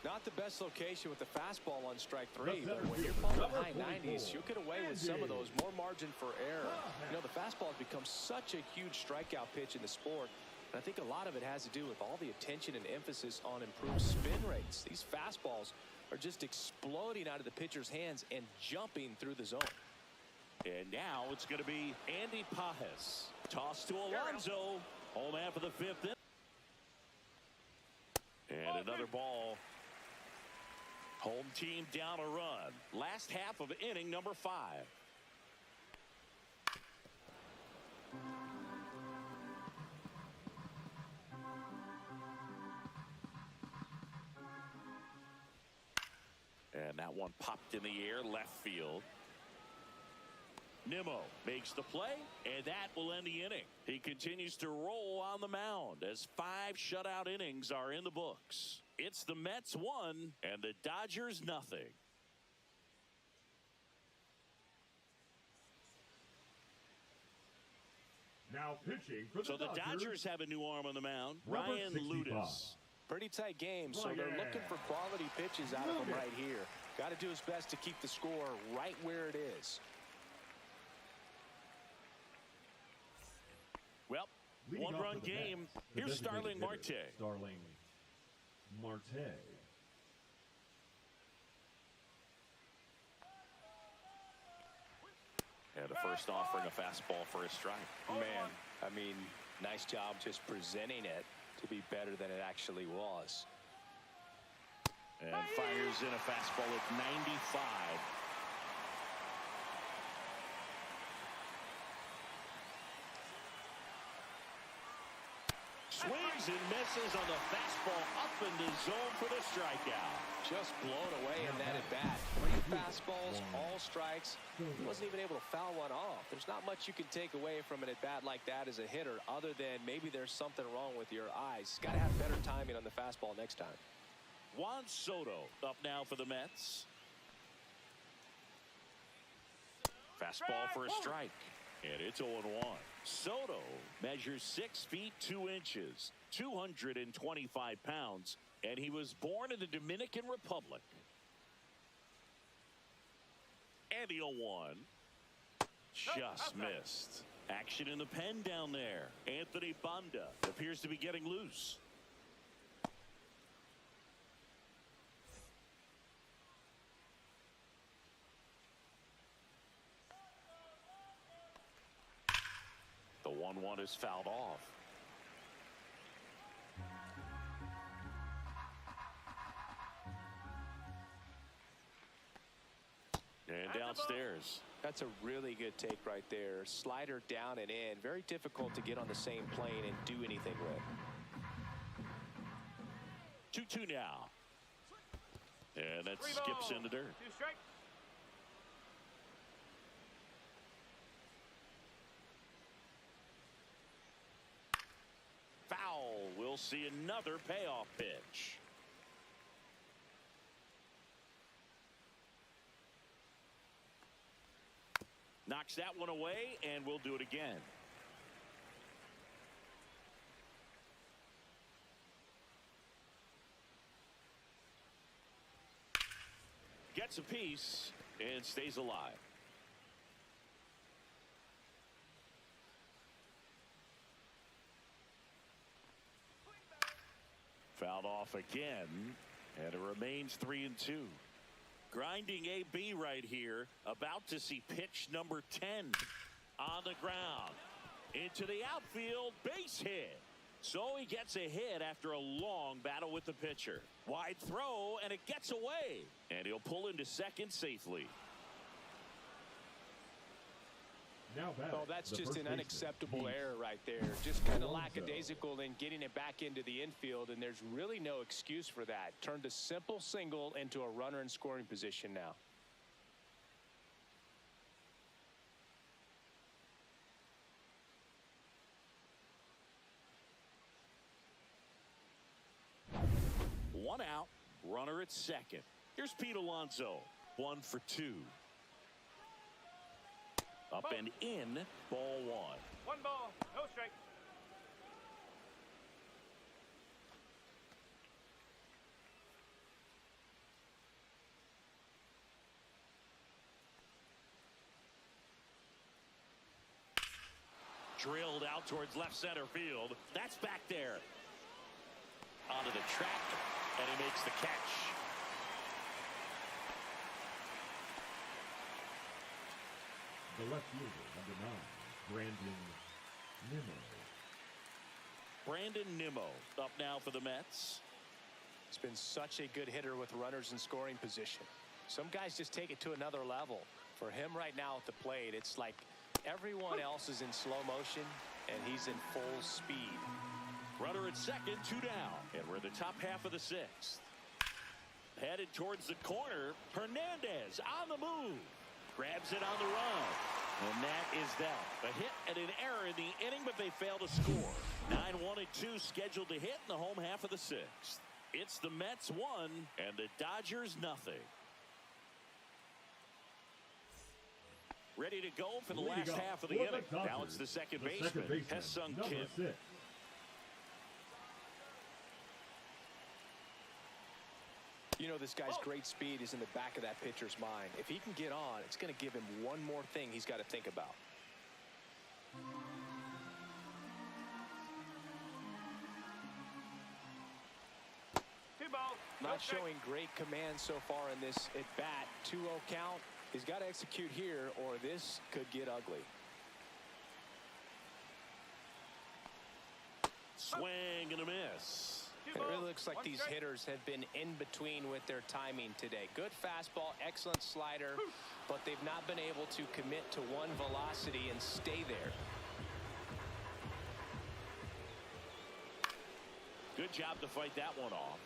Not the best location with the fastball on strike three, but when you're pulling high 90s, you'll get away with some of those. More margin for error. You know, the fastball has become such a huge strikeout pitch in the sport. And I think a lot of it has to do with all the attention and emphasis on improved spin rates. These fastballs are just exploding out of the pitcher's hands and jumping through the zone. And now it's going to be Andy Pajes. Toss to Alonso. Home half of the fifth. And another ball. Home team down a run. Last half of inning number 5. And that one popped in the air, left field. Nimmo makes the play, and that will end the inning. He continues to roll on the mound as 5 shutout innings are in the books. It's the Mets 1 and the Dodgers nothing. Now pitching for the Dodgers have a new arm on the mound, Ryan Ludus. Pretty tight game, so they're looking for quality pitches out of him right here. Got to do his best to keep the score right where it is. Well, Leading off one-run for the game. Mets, the Here's designated Starling hitter, Marte. Starling Marte. And the first offering a fastball for a strike. Man, I mean, nice job just presenting it to be better than it actually was. And fires in a fastball at 95. Swings and misses on the fastball up in the zone for the strikeout. Just blown away in that at bat. 3 fastballs, all strikes. He wasn't even able to foul one off. There's not much you can take away from an at bat like that as a hitter, other than maybe there's something wrong with your eyes. Got to have better timing on the fastball next time. Juan Soto up now for the Mets. Fastball for a strike. And it's 0-1. Soto measures 6 feet 2 inches, 225 pounds, and he was born in the Dominican Republic. And the 0-1. Just missed. Action in the pen down there. Anthony Banda appears to be getting loose. The 1-1 is fouled off. And downstairs. That's a really good take right there. Slider down and in. Very difficult to get on the same plane and do anything with. 2-2 now. And that skips in the dirt. 2 strikes. Foul. We'll see another payoff pitch. Knocks that one away, and we'll do it again. Gets a piece and stays alive. Fouled off again, and it remains 3-2. Grinding AB right here, about to see pitch number 10 on the ground. Into the outfield, base hit. So he gets a hit after a long battle with the pitcher. Wide throw, and it gets away. And he'll pull into second safely. Now back, Oh, that's the just first an baseman, unacceptable Heath error right there. Just kind of Alonso. lackadaisical in getting it back into the infield, and there's really no excuse for that. Turned a simple single into a runner in scoring position now. One out, runner at second. Here's Pete Alonso, 1 for 2. Up and in, ball 1. 1 ball, no strikes. Drilled out towards left center field. That's back there. Onto the track, and he makes the catch. The left fielder, number 9, Brandon Nimmo. Brandon Nimmo up now for the Mets. He's been such a good hitter with runners in scoring position. Some guys just take it to another level. For him right now at the plate, it's like everyone else is in slow motion, and he's in full speed. Runner at second, 2 down. And we're in the top half of the 6th. Headed towards the corner. Hernandez on the move. Grabs it on the run. And that is that. A hit and an error in the inning, but they fail to score. 9-1 and 2 scheduled to hit in the home half of the 6th. It's the Mets 1 and the Dodgers nothing. Ready to go for the last half of the inning. Now it's the second baseman, Hesung number Kim. 6. You know, this guy's great speed is in the back of that pitcher's mind. If he can get on, it's going to give him one more thing he's got to think about. ball. Not showing great command so far in this at-bat. 2-0 count. He's got to execute here, or this could get ugly. Swing and a miss. It really looks like these hitters have been in between with their timing today. Good fastball, excellent slider, but they've not been able to commit to one velocity and stay there. Good job to fight that one off.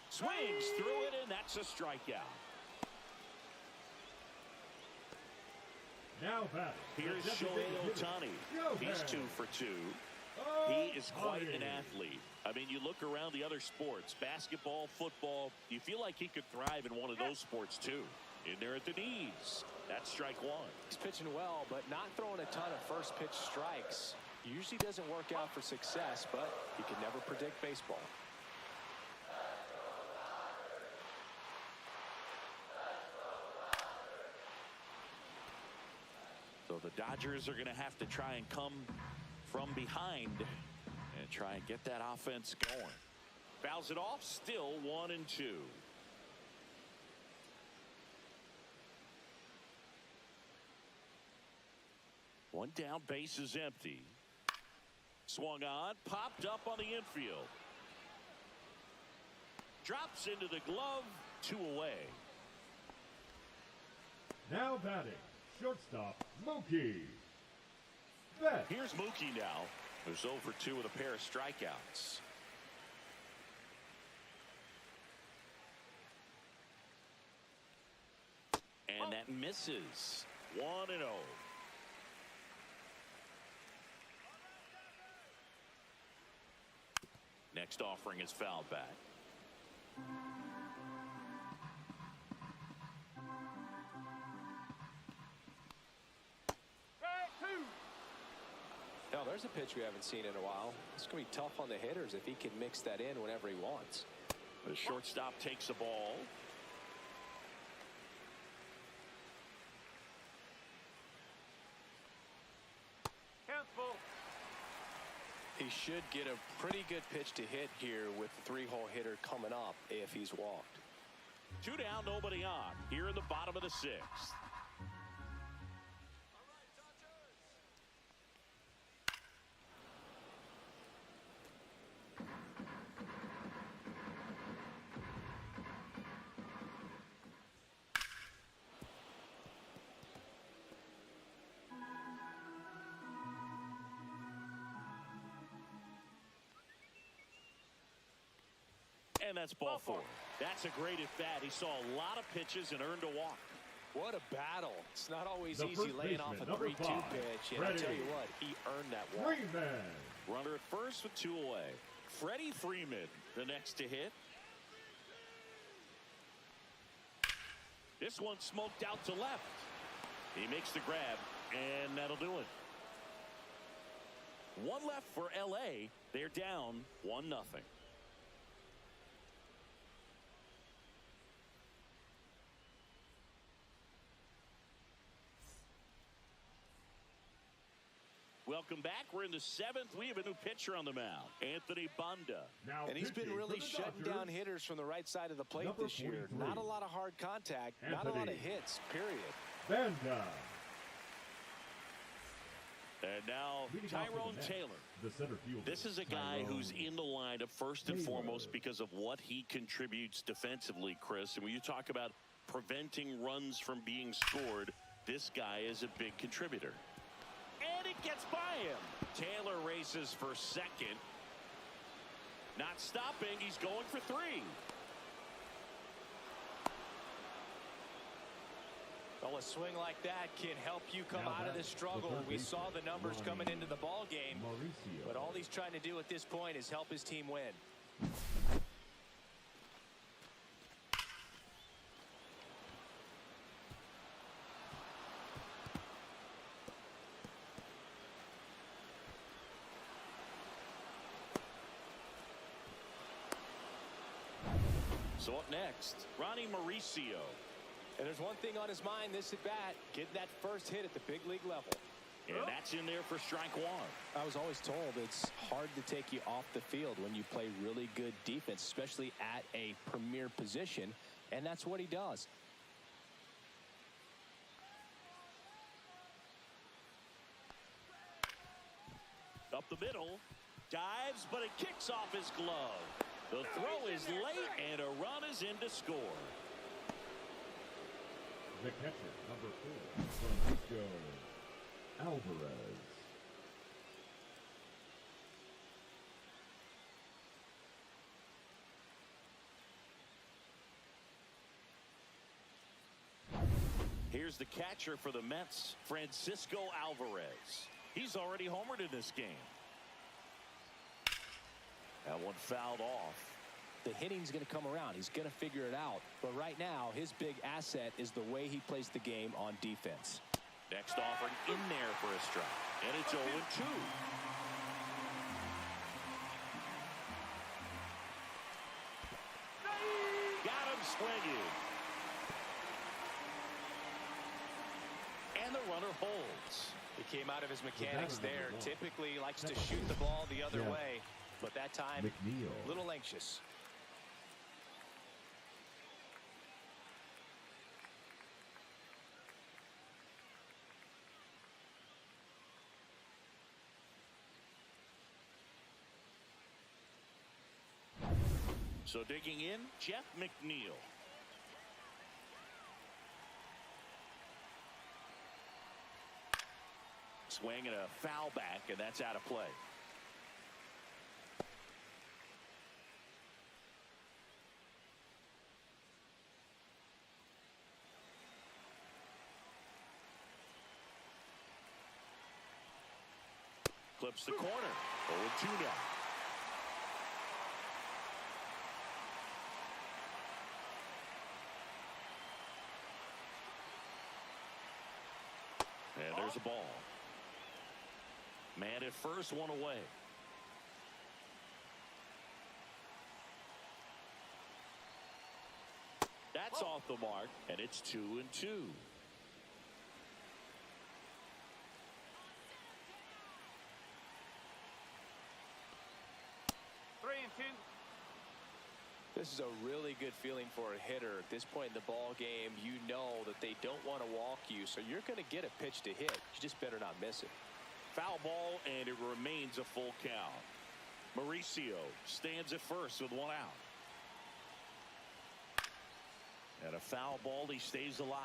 Swings through it, and that's a strikeout. Now batting. Here's Shohei Ohtani. He's 2 for 2. He is quite an athlete. I mean, you look around the other sports, basketball, football, you feel like he could thrive in one of those sports too. In there at the knees. That's strike 1. He's pitching well, but not throwing a ton of first pitch strikes. Usually doesn't work out for success, but you can never predict baseball. So the Dodgers are going to have to try and come from behind and try and get that offense going. Fouls it off, still 1-2. One down, base is empty. Swung on, popped up on the infield. Drops into the glove, 2 away. Now batting. Shortstop, Mookie Betts. Here's Mookie now, who's 0 for 2 with a pair of strikeouts. And that misses. 1-0. Next offering is fouled back. Now, there's a pitch we haven't seen in a while. It's going to be tough on the hitters if he can mix that in whenever he wants. The shortstop takes the ball. Countful. He should get a pretty good pitch to hit here with the 3-hole hitter coming up if he's walked. 2 down, nobody on. Here in the bottom of the 6th. And that's ball 4. That's a great at bat. He saw a lot of pitches and earned a walk. What a battle. It's not always The easy first laying off a baseman, 3-2 number 5, pitch. And I tell you what, he earned that walk. Freeman. Runner at first with 2 away. Freddie Freeman, the next to hit. This one smoked out to left. He makes the grab, and that'll do it. 1 left for LA. They're down 1-0. Welcome back. We're in the 7th. We have a new pitcher on the mound, Anthony Banda. Now And he's been pitching really for the shutting Dodgers, down hitters from the right side of the plate number this year. 43, Not a lot of hard contact, not a lot of Anthony hits, period. Banda. And now Leading off with Tyrone the net, Taylor. The center fielder. This is a guy Tyrone who's in the lineup first and Taylor. foremost because of what he contributes defensively, Chris. And when you talk about preventing runs from being scored, this guy is a big contributor. And it gets by him. Taylor races for second. Not stopping. He's going for 3. Well, a swing like that can help you come Now out of batting, this struggle. the third We saw the baseman, numbers coming into the ball game, Mauricio. but all he's trying to do at this point is help his team win. So up next, Ronnie Mauricio. And there's one thing on his mind this at bat, getting that first hit at the big league level. And that's in there for strike one. I was always told it's hard to take you off the field when you play really good defense, especially at a premier position, and that's what he does. Up the middle, dives, but it kicks off his glove. The throw is late, and a run is in to score. The catcher, number 4, Francisco Alvarez. Here's the catcher for the Mets, Francisco Alvarez. He's already homered in this game. That one fouled off. The hitting's going to come around. He's going to figure it out. But right now, his big asset is the way he plays the game on defense. Next offering in there for a strike. And it's 0-2. Got him swinging. And the runner holds. He came out of his mechanics there. Typically likes to shoot the ball the other way. But that time, a little anxious. So digging in, Jeff McNeil. Swing and a foul back, and that's out of play. Clips the corner. 0-2 now. And there's a ball. Man at first, one away. That's off the mark, and it's 2-2. 3-2. This is a really good feeling for a hitter. At this point in the ball game, you know that they don't want to walk you, so you're going to get a pitch to hit. You just better not miss it. Foul ball, and it remains a full count. Mauricio stands at first with one out. And a foul ball, he stays alive.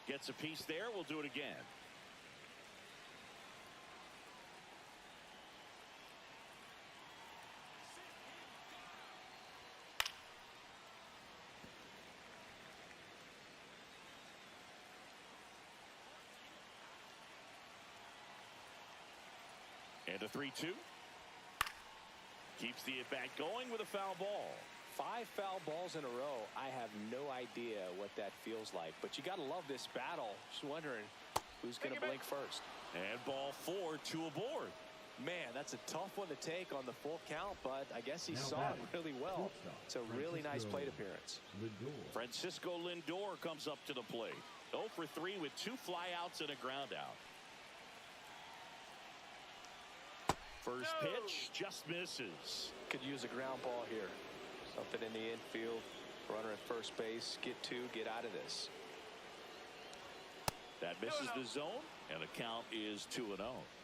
Gets a piece there. We'll do it again. And a 3-2. Keeps the at-bat going with a foul ball. 5 foul balls in a row. I have no idea what that feels like, but you got to love this battle. Just wondering who's going to blink first. And ball 4, 2 aboard. Man, that's a tough one to take on the full count, but I guess he saw it really well. It's a really nice plate appearance. Francisco Lindor comes up to the plate. 0 for 3 with 2 flyouts and a ground out. First pitch just misses. Could use a ground ball here. Something in the infield. Runner at first base. Get 2, get out of this. That misses the zone, and the count is 2-0.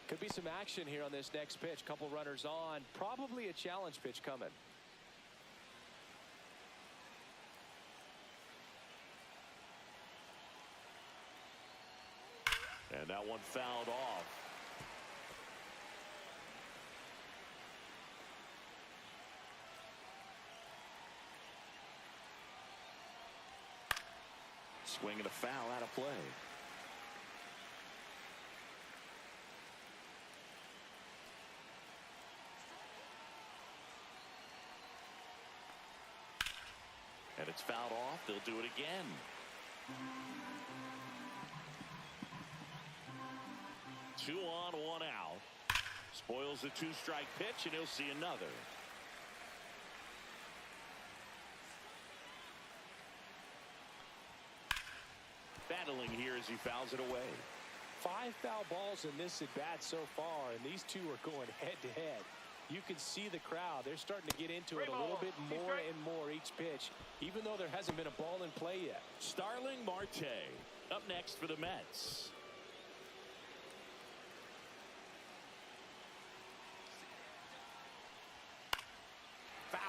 Could be some action here on this next pitch. Couple runners on. Probably a challenge pitch coming. And that one fouled off. Swing and a foul out of play. And it's fouled off. They'll do it again. Two on, one out. Spoils the 2-strike pitch, and he'll see another. as he fouls it away. 5 foul balls in this at bat so far, and these two are going head to head. You can see the crowd. They're starting to get into it a little bit more and more each pitch, even though there hasn't been a ball in play yet. Starling Marte up next for the Mets. Foul.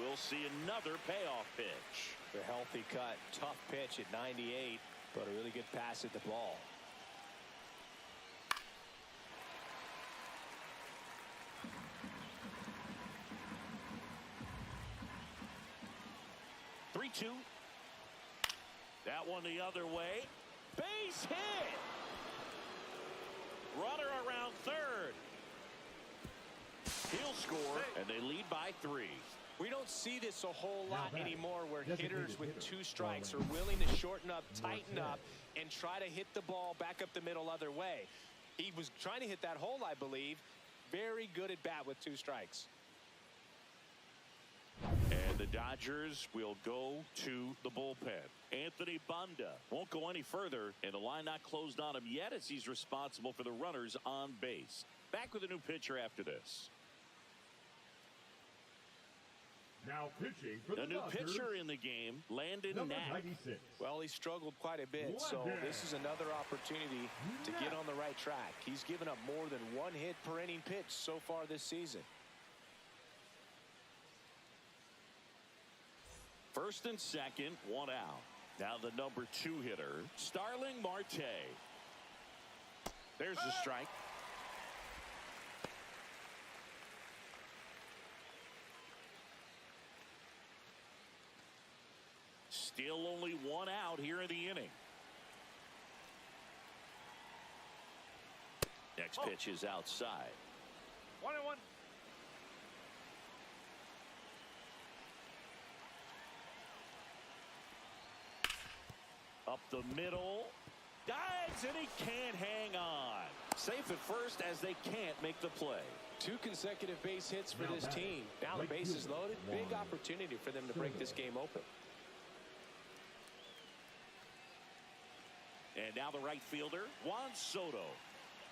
We'll see another payoff pitch. The healthy cut, tough pitch at 98, but a really good pass at the ball. That one the other way. Base hit. Runner around third. He'll score, and they lead by 3. We don't see this a whole lot anymore where hitters with 2 strikes are willing to shorten up, tighten up, and try to hit the ball back up the middle other way. He was trying to hit that hole, I believe. Very good at bat with 2 strikes. And the Dodgers will go to the bullpen. Anthony Banda won't go any further, and the line not closed on him yet as he's responsible for the runners on base. Back with a new pitcher after this. Now pitching for the new Dodgers, pitcher in the game, Landon number Knapp. 96. Well, he struggled quite a bit, so this is another opportunity to get on the right track. He's given up more than 1 hit per inning pitch so far this season. First and second, 1 out. Now the number 2 hitter, Starling Marte. There's the strike. Still only 1 out here in the inning. Next pitch is outside. 1-1. Up the middle. Dives, and he can't hang on. Safe at first as they can't make the play. 2 consecutive base hits for this team. Now the base is loaded. Big opportunity for them to break this game open. And now the right fielder, Juan Soto.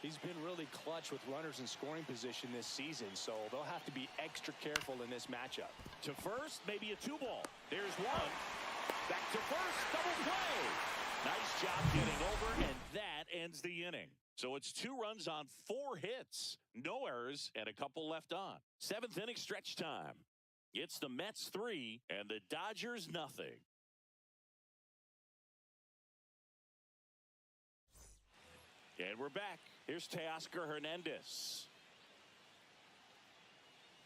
He's been really clutch with runners in scoring position this season, so they'll have to be extra careful in this matchup. To first, maybe a 2-ball. There's one. Back to first, double play. Nice job getting over, and that ends the inning. So it's 2 runs on 4 hits, no errors, and a couple left on. 7th inning stretch time. It's the Mets 3 and the Dodgers nothing. And we're back. Here's Teoscar Hernandez.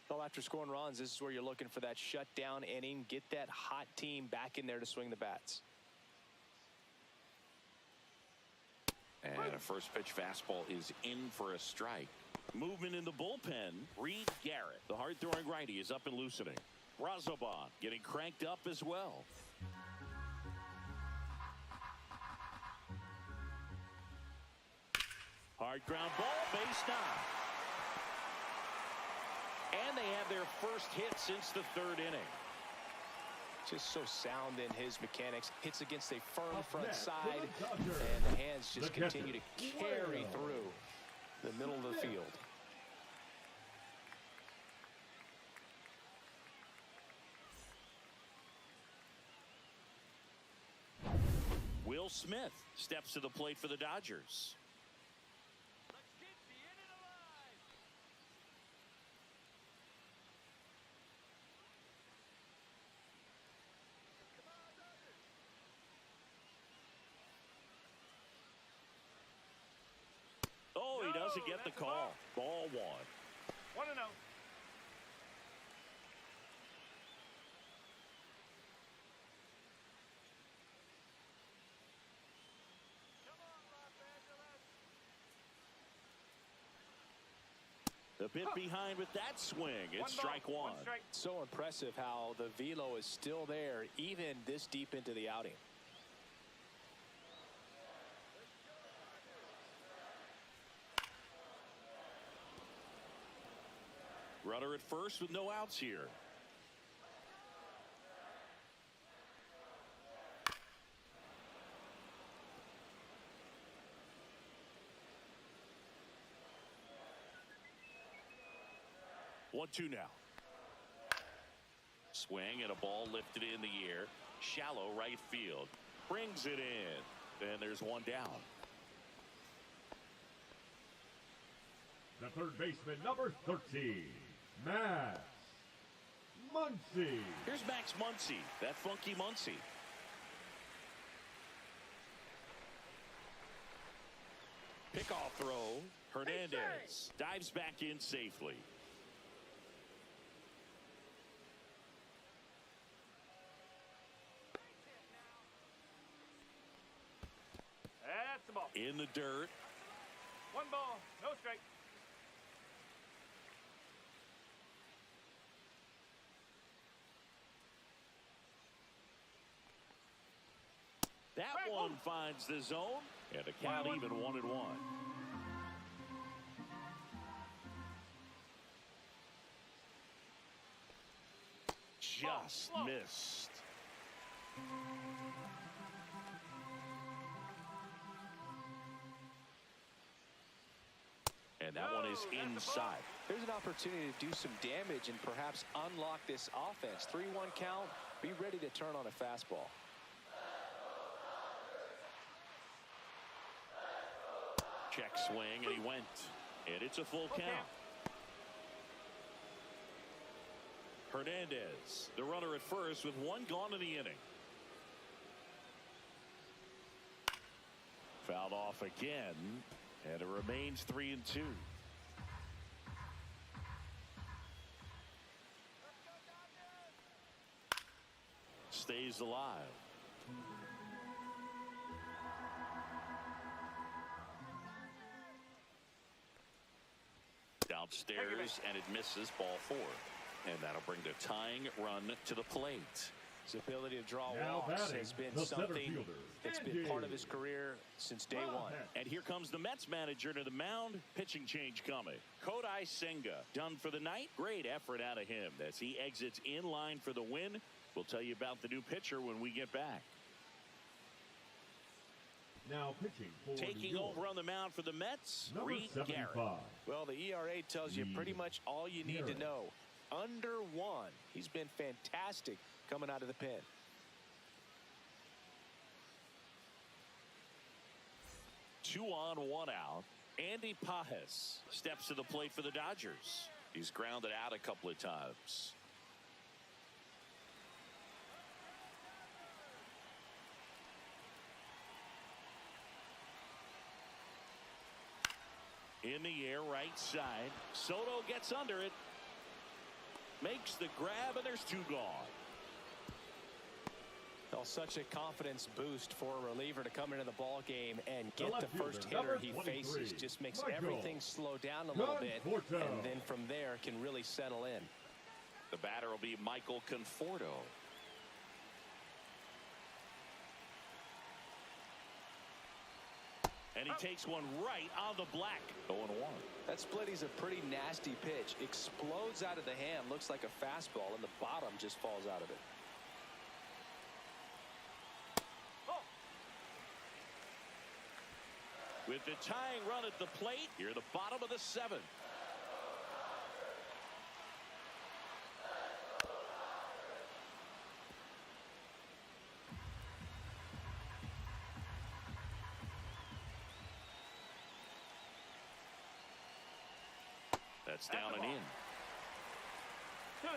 Well, after scoring runs, this is where you're looking for that shutdown inning. Get that hot team back in there to swing the bats. And a first pitch fastball is in for a strike. Movement in the bullpen. Reed Garrett, the hard-throwing righty, is up and loosening. Razobon getting cranked up as well. Hard ground ball, base knock. And they have their first hit since the 3rd inning. Just so sound in his mechanics. Hits against a firm front side, and the hands just continue to carry through the middle of the field. Will Smith steps to the plate for the Dodgers. Oh, he doesn't get the call. Ball 1. 1-0. A bit behind with that swing. It's strike 1. So impressive how the velo is still there even this deep into the outing. Runner at first with no outs here. 1-2 now. Swing and a ball lifted in the air. Shallow right field. Brings it in. And there's one down. The third baseman, number 13, Max Muncy. Here's Max Muncy, that funky Muncy. Pickoff throw. Hernandez dives back in safely. That's the ball. In the dirt. 1 ball, no strike. That one finds the zone, and the count even 1-1. Just missed. And that one is inside. There's an opportunity to do some damage and perhaps unlock this offense. 3-1 count. Be ready to turn on a fastball. Check swing, and he went. And it's a full count. Hernandez, the runner at first with one gone in the inning. Fouled off again, and it remains 3-2. Stays alive. Downstairs, and it misses, ball 4. And that'll bring the tying run to the plate. His ability to draw Now walks batting, has been the center something fielder, that's been part of his career since day one. And here comes the Mets manager to the mound. Pitching change coming. Kodai Senga done for the night. Great effort out of him as he exits in line for the win. We'll tell you about the new pitcher when we get back. Now pitching for Taking New York, over on the mound for the Mets, number Reed 75. Garrett. Well, the ERA tells you pretty much all you need to know. Under 1. He's been fantastic coming out of the pen. Two on, one out. Andy Pajes steps to the plate for the Dodgers. He's grounded out a couple of times. In the air, right side. Soto gets under it. Makes the grab, and there's 2 gone. Well, such a confidence boost for a reliever to come into the ball game and get the first hitter he faces. Just makes everything slow down a little bit, and then from there can really settle in. The batter will be Michael Conforto. And he takes one right on the black. 0-1. That split is a pretty nasty pitch. Explodes out of the hand. Looks like a fastball, and the bottom just falls out of it. With the tying run at the plate, here at the bottom of the 7th. That's down and in. 2-2.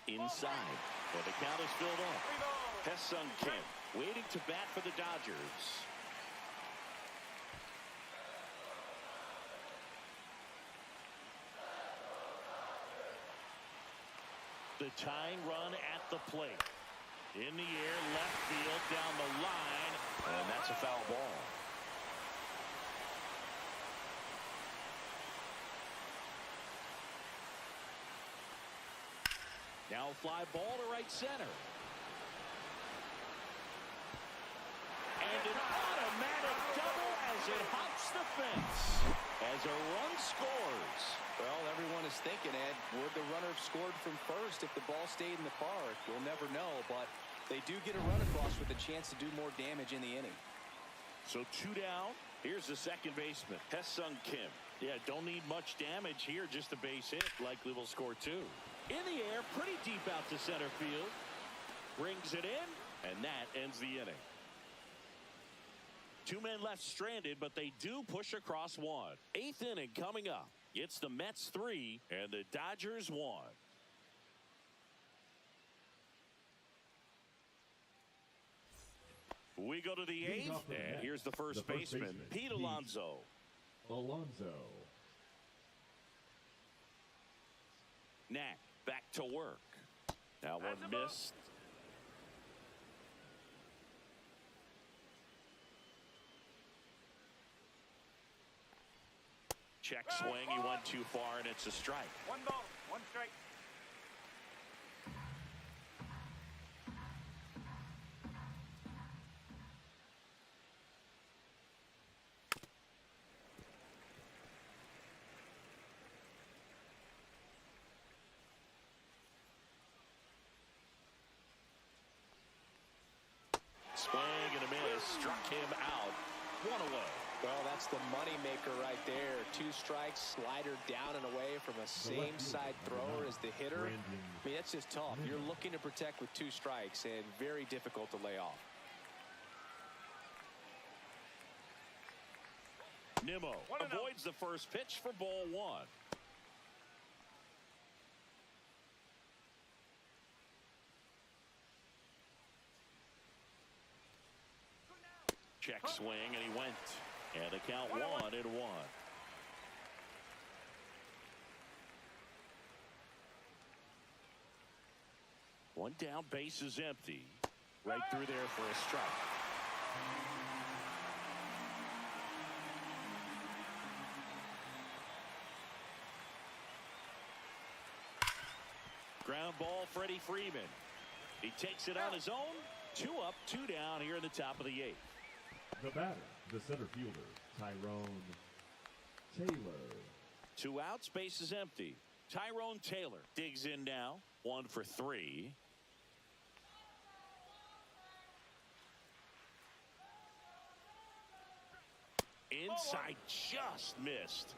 Inside. Well, the count is filled up. Hesung Kim waiting to bat for the Dodgers. The tying run at the plate. In the air, left field, down the line, and that's a foul ball. Now fly ball to right center. And an automatic double as it hops the fence. As a run scores. Well, everyone is thinking, Ed, would the runner have scored from first if the ball stayed in the park? We'll never know, but They do get a run across with a chance to do more damage in the inning. So 2 down. Here's the second baseman, Haesung Kim. Yeah, don't need much damage here, just a base hit. Likely will score 2. In the air, pretty deep out to center field. Brings it in, and that ends the inning. 2 men left stranded, but they do push across 1. 8th inning coming up. It's the Mets 3 and the Dodgers 1. We go to the 8th, and here's the first baseman, Pete Alonso. Knack back to work. That one missed. Check swing. He went too far, and it's a strike. 1 ball, 1 strike. Swing and a miss. Struck him out. 1 away. Well, that's the moneymaker right there. 2 strikes, slider down and away from a same-side thrower as the hitter. I mean, that's just tough. You're looking to protect with 2 strikes and very difficult to lay off. Nimmo avoids the first pitch for ball 1. Check swing, and he went. And the count 1-1. 1 down, base is empty. Right through there for a strike. Ground ball, Freddie Freeman. He takes it on his own. 2 up, 2 down here in the top of the 8th. The batter, the center fielder, Tyrone Taylor. 2 outs, base is empty. Tyrone Taylor digs in now. 1 for 3. Inside, just missed.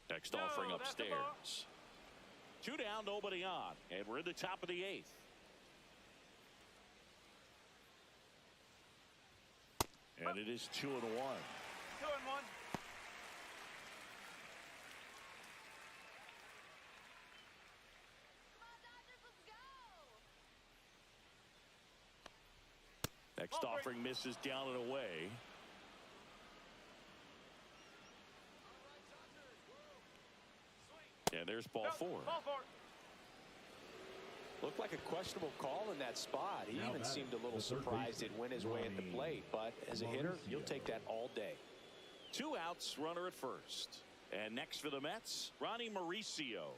Next offering upstairs. 2 down, nobody on, and we're in the top of the 8th. And it is 2-1. 2-1. Next offering misses down and away. And there's ball 4. Looked like a questionable call in that spot. He even seemed a little surprised it went his way at the plate. But as a hitter, you'll take that all day. 2 outs, runner at first. And next for the Mets, Ronnie Mauricio.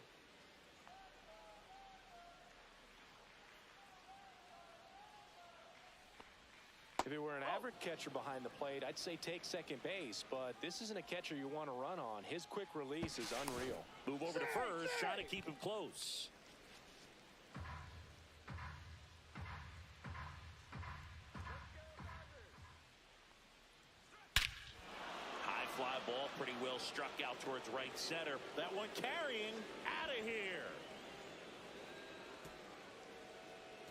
If it were an average catcher behind the plate, I'd say take second base, but this isn't a catcher you want to run on. His quick release is unreal. Move over to first, trying to keep him close. High fly ball, pretty well struck out towards right center. That one carrying out of here.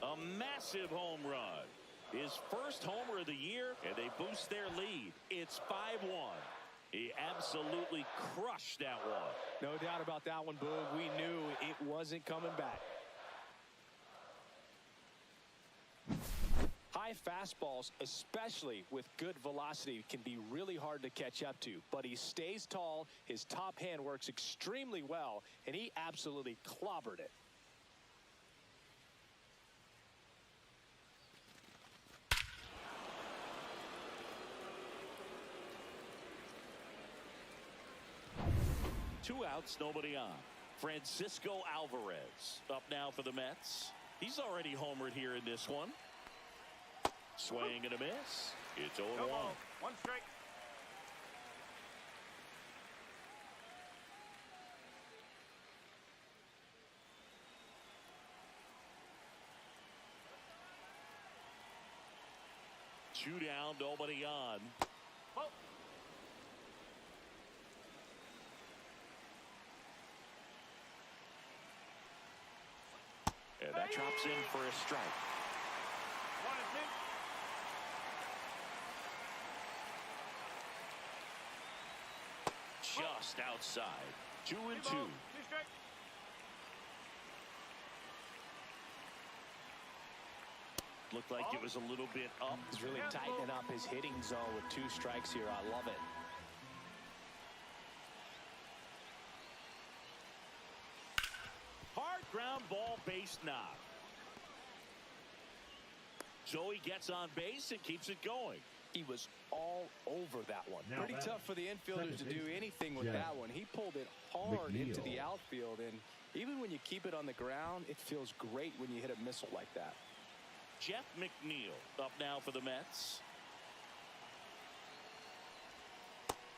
A massive home run. His first homer of the year, and they boost their lead. It's 5-1. He absolutely crushed that one. No doubt about that one, Boog. We knew it wasn't coming back. High fastballs, especially with good velocity, can be really hard to catch up to. But he stays tall, his top hand works extremely well, and he absolutely clobbered it. Two outs, nobody on. Francisco Alvarez up now for the Mets. He's already homered here in this one. Swing and a miss. It's 0-1. 1 strike. 2 down, nobody on. Ball. And that drops in for a strike. 1-2. Just outside. 2-2. 2 strike. Looked like it was a little bit up. He's really tightening up his hitting zone with 2 strikes here. I love it. Hard ground ball, base knock. So he gets on base and keeps it going. He was all over that one. Now Pretty tough for the infielders to do anything with that one. He pulled it hard into the outfield, and even when you keep it on the ground, it feels great when you hit a missile like that. Jeff McNeil up now for the Mets.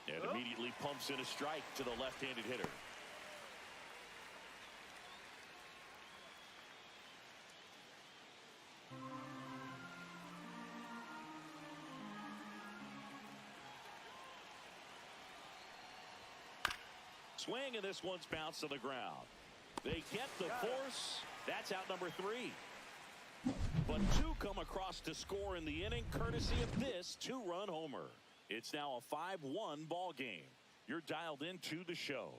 And immediately pumps in a strike to the left-handed hitter. Swing, and this one's bounced to the ground. They get the force. That's out number 3. But 2 come across to score in the inning, courtesy of this 2-run homer. It's now a 5-1 ball game. You're dialed into the show.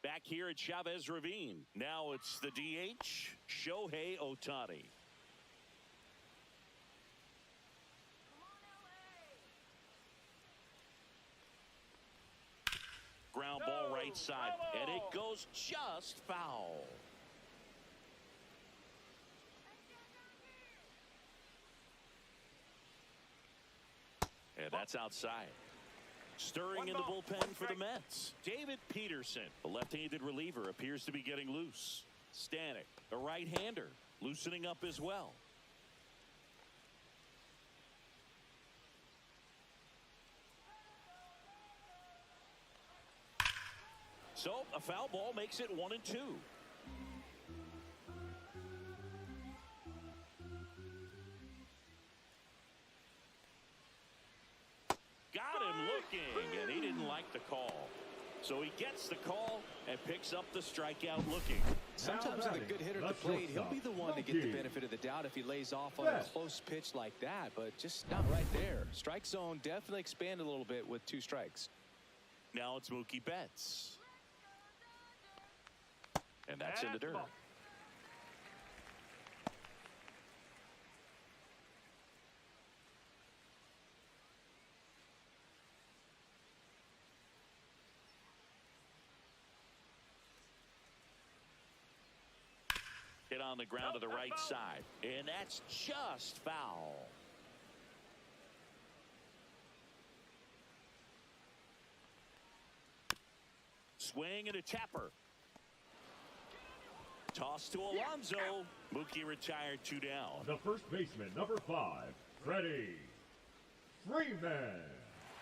Back here at Chavez Ravine. Now it's the DH, Shohei Ohtani. Ground ball right side, and it goes just foul. And that's outside. Stirring in the bullpen for the Mets. David Peterson, the left-handed reliever, appears to be getting loose. Stanek, a right-hander, loosening up as well. So a foul ball makes it 1-2. Got him looking, and he didn't like the call. So he gets the call and picks up the strikeout looking. Sometimes with a good hitter at the plate, he'll be the one to get the benefit of the doubt if he lays off on a close pitch like that, but just not right there. Strike zone definitely expanded a little bit with 2 strikes. Now it's Mookie Betts. And that's in the dirt. Hit on the ground to the right side. And that's just foul. Swing and a tapper. Toss to Alonso. Mookie retired 2 down. The first baseman, number 5, Freddie Freeman.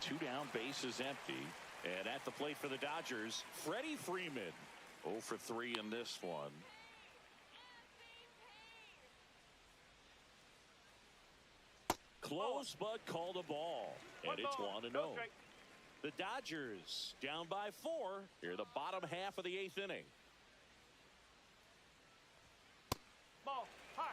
2 down, base is empty. And at the plate for the Dodgers, Freddie Freeman. 0 for 3 in this one. Close, but called a ball. And it's 1-0. The Dodgers down by 4 here, the bottom half of the 8th inning. Ball, high.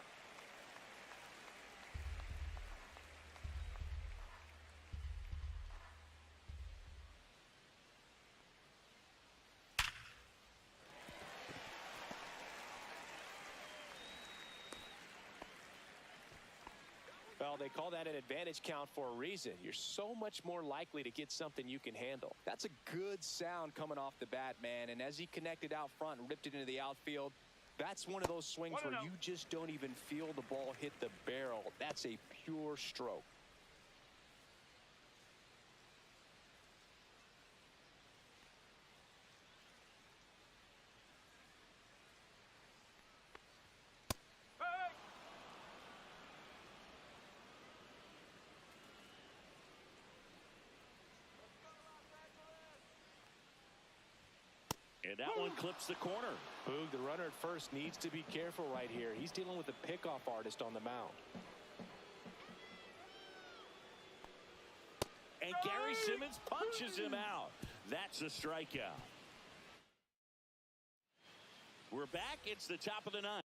Well, they call that an advantage count for a reason. You're so much more likely to get something you can handle. That's a good sound coming off the bat, man. And as he connected out front and ripped it into the outfield, that's one of those swings where you just don't even feel the ball hit the barrel. That's a pure stroke. And that one clips the corner. Boog, the runner at first needs to be careful right here. He's dealing with a pickoff artist on the mound. And Gary Simmons punches him out. That's a strikeout. We're back. It's the top of the ninth.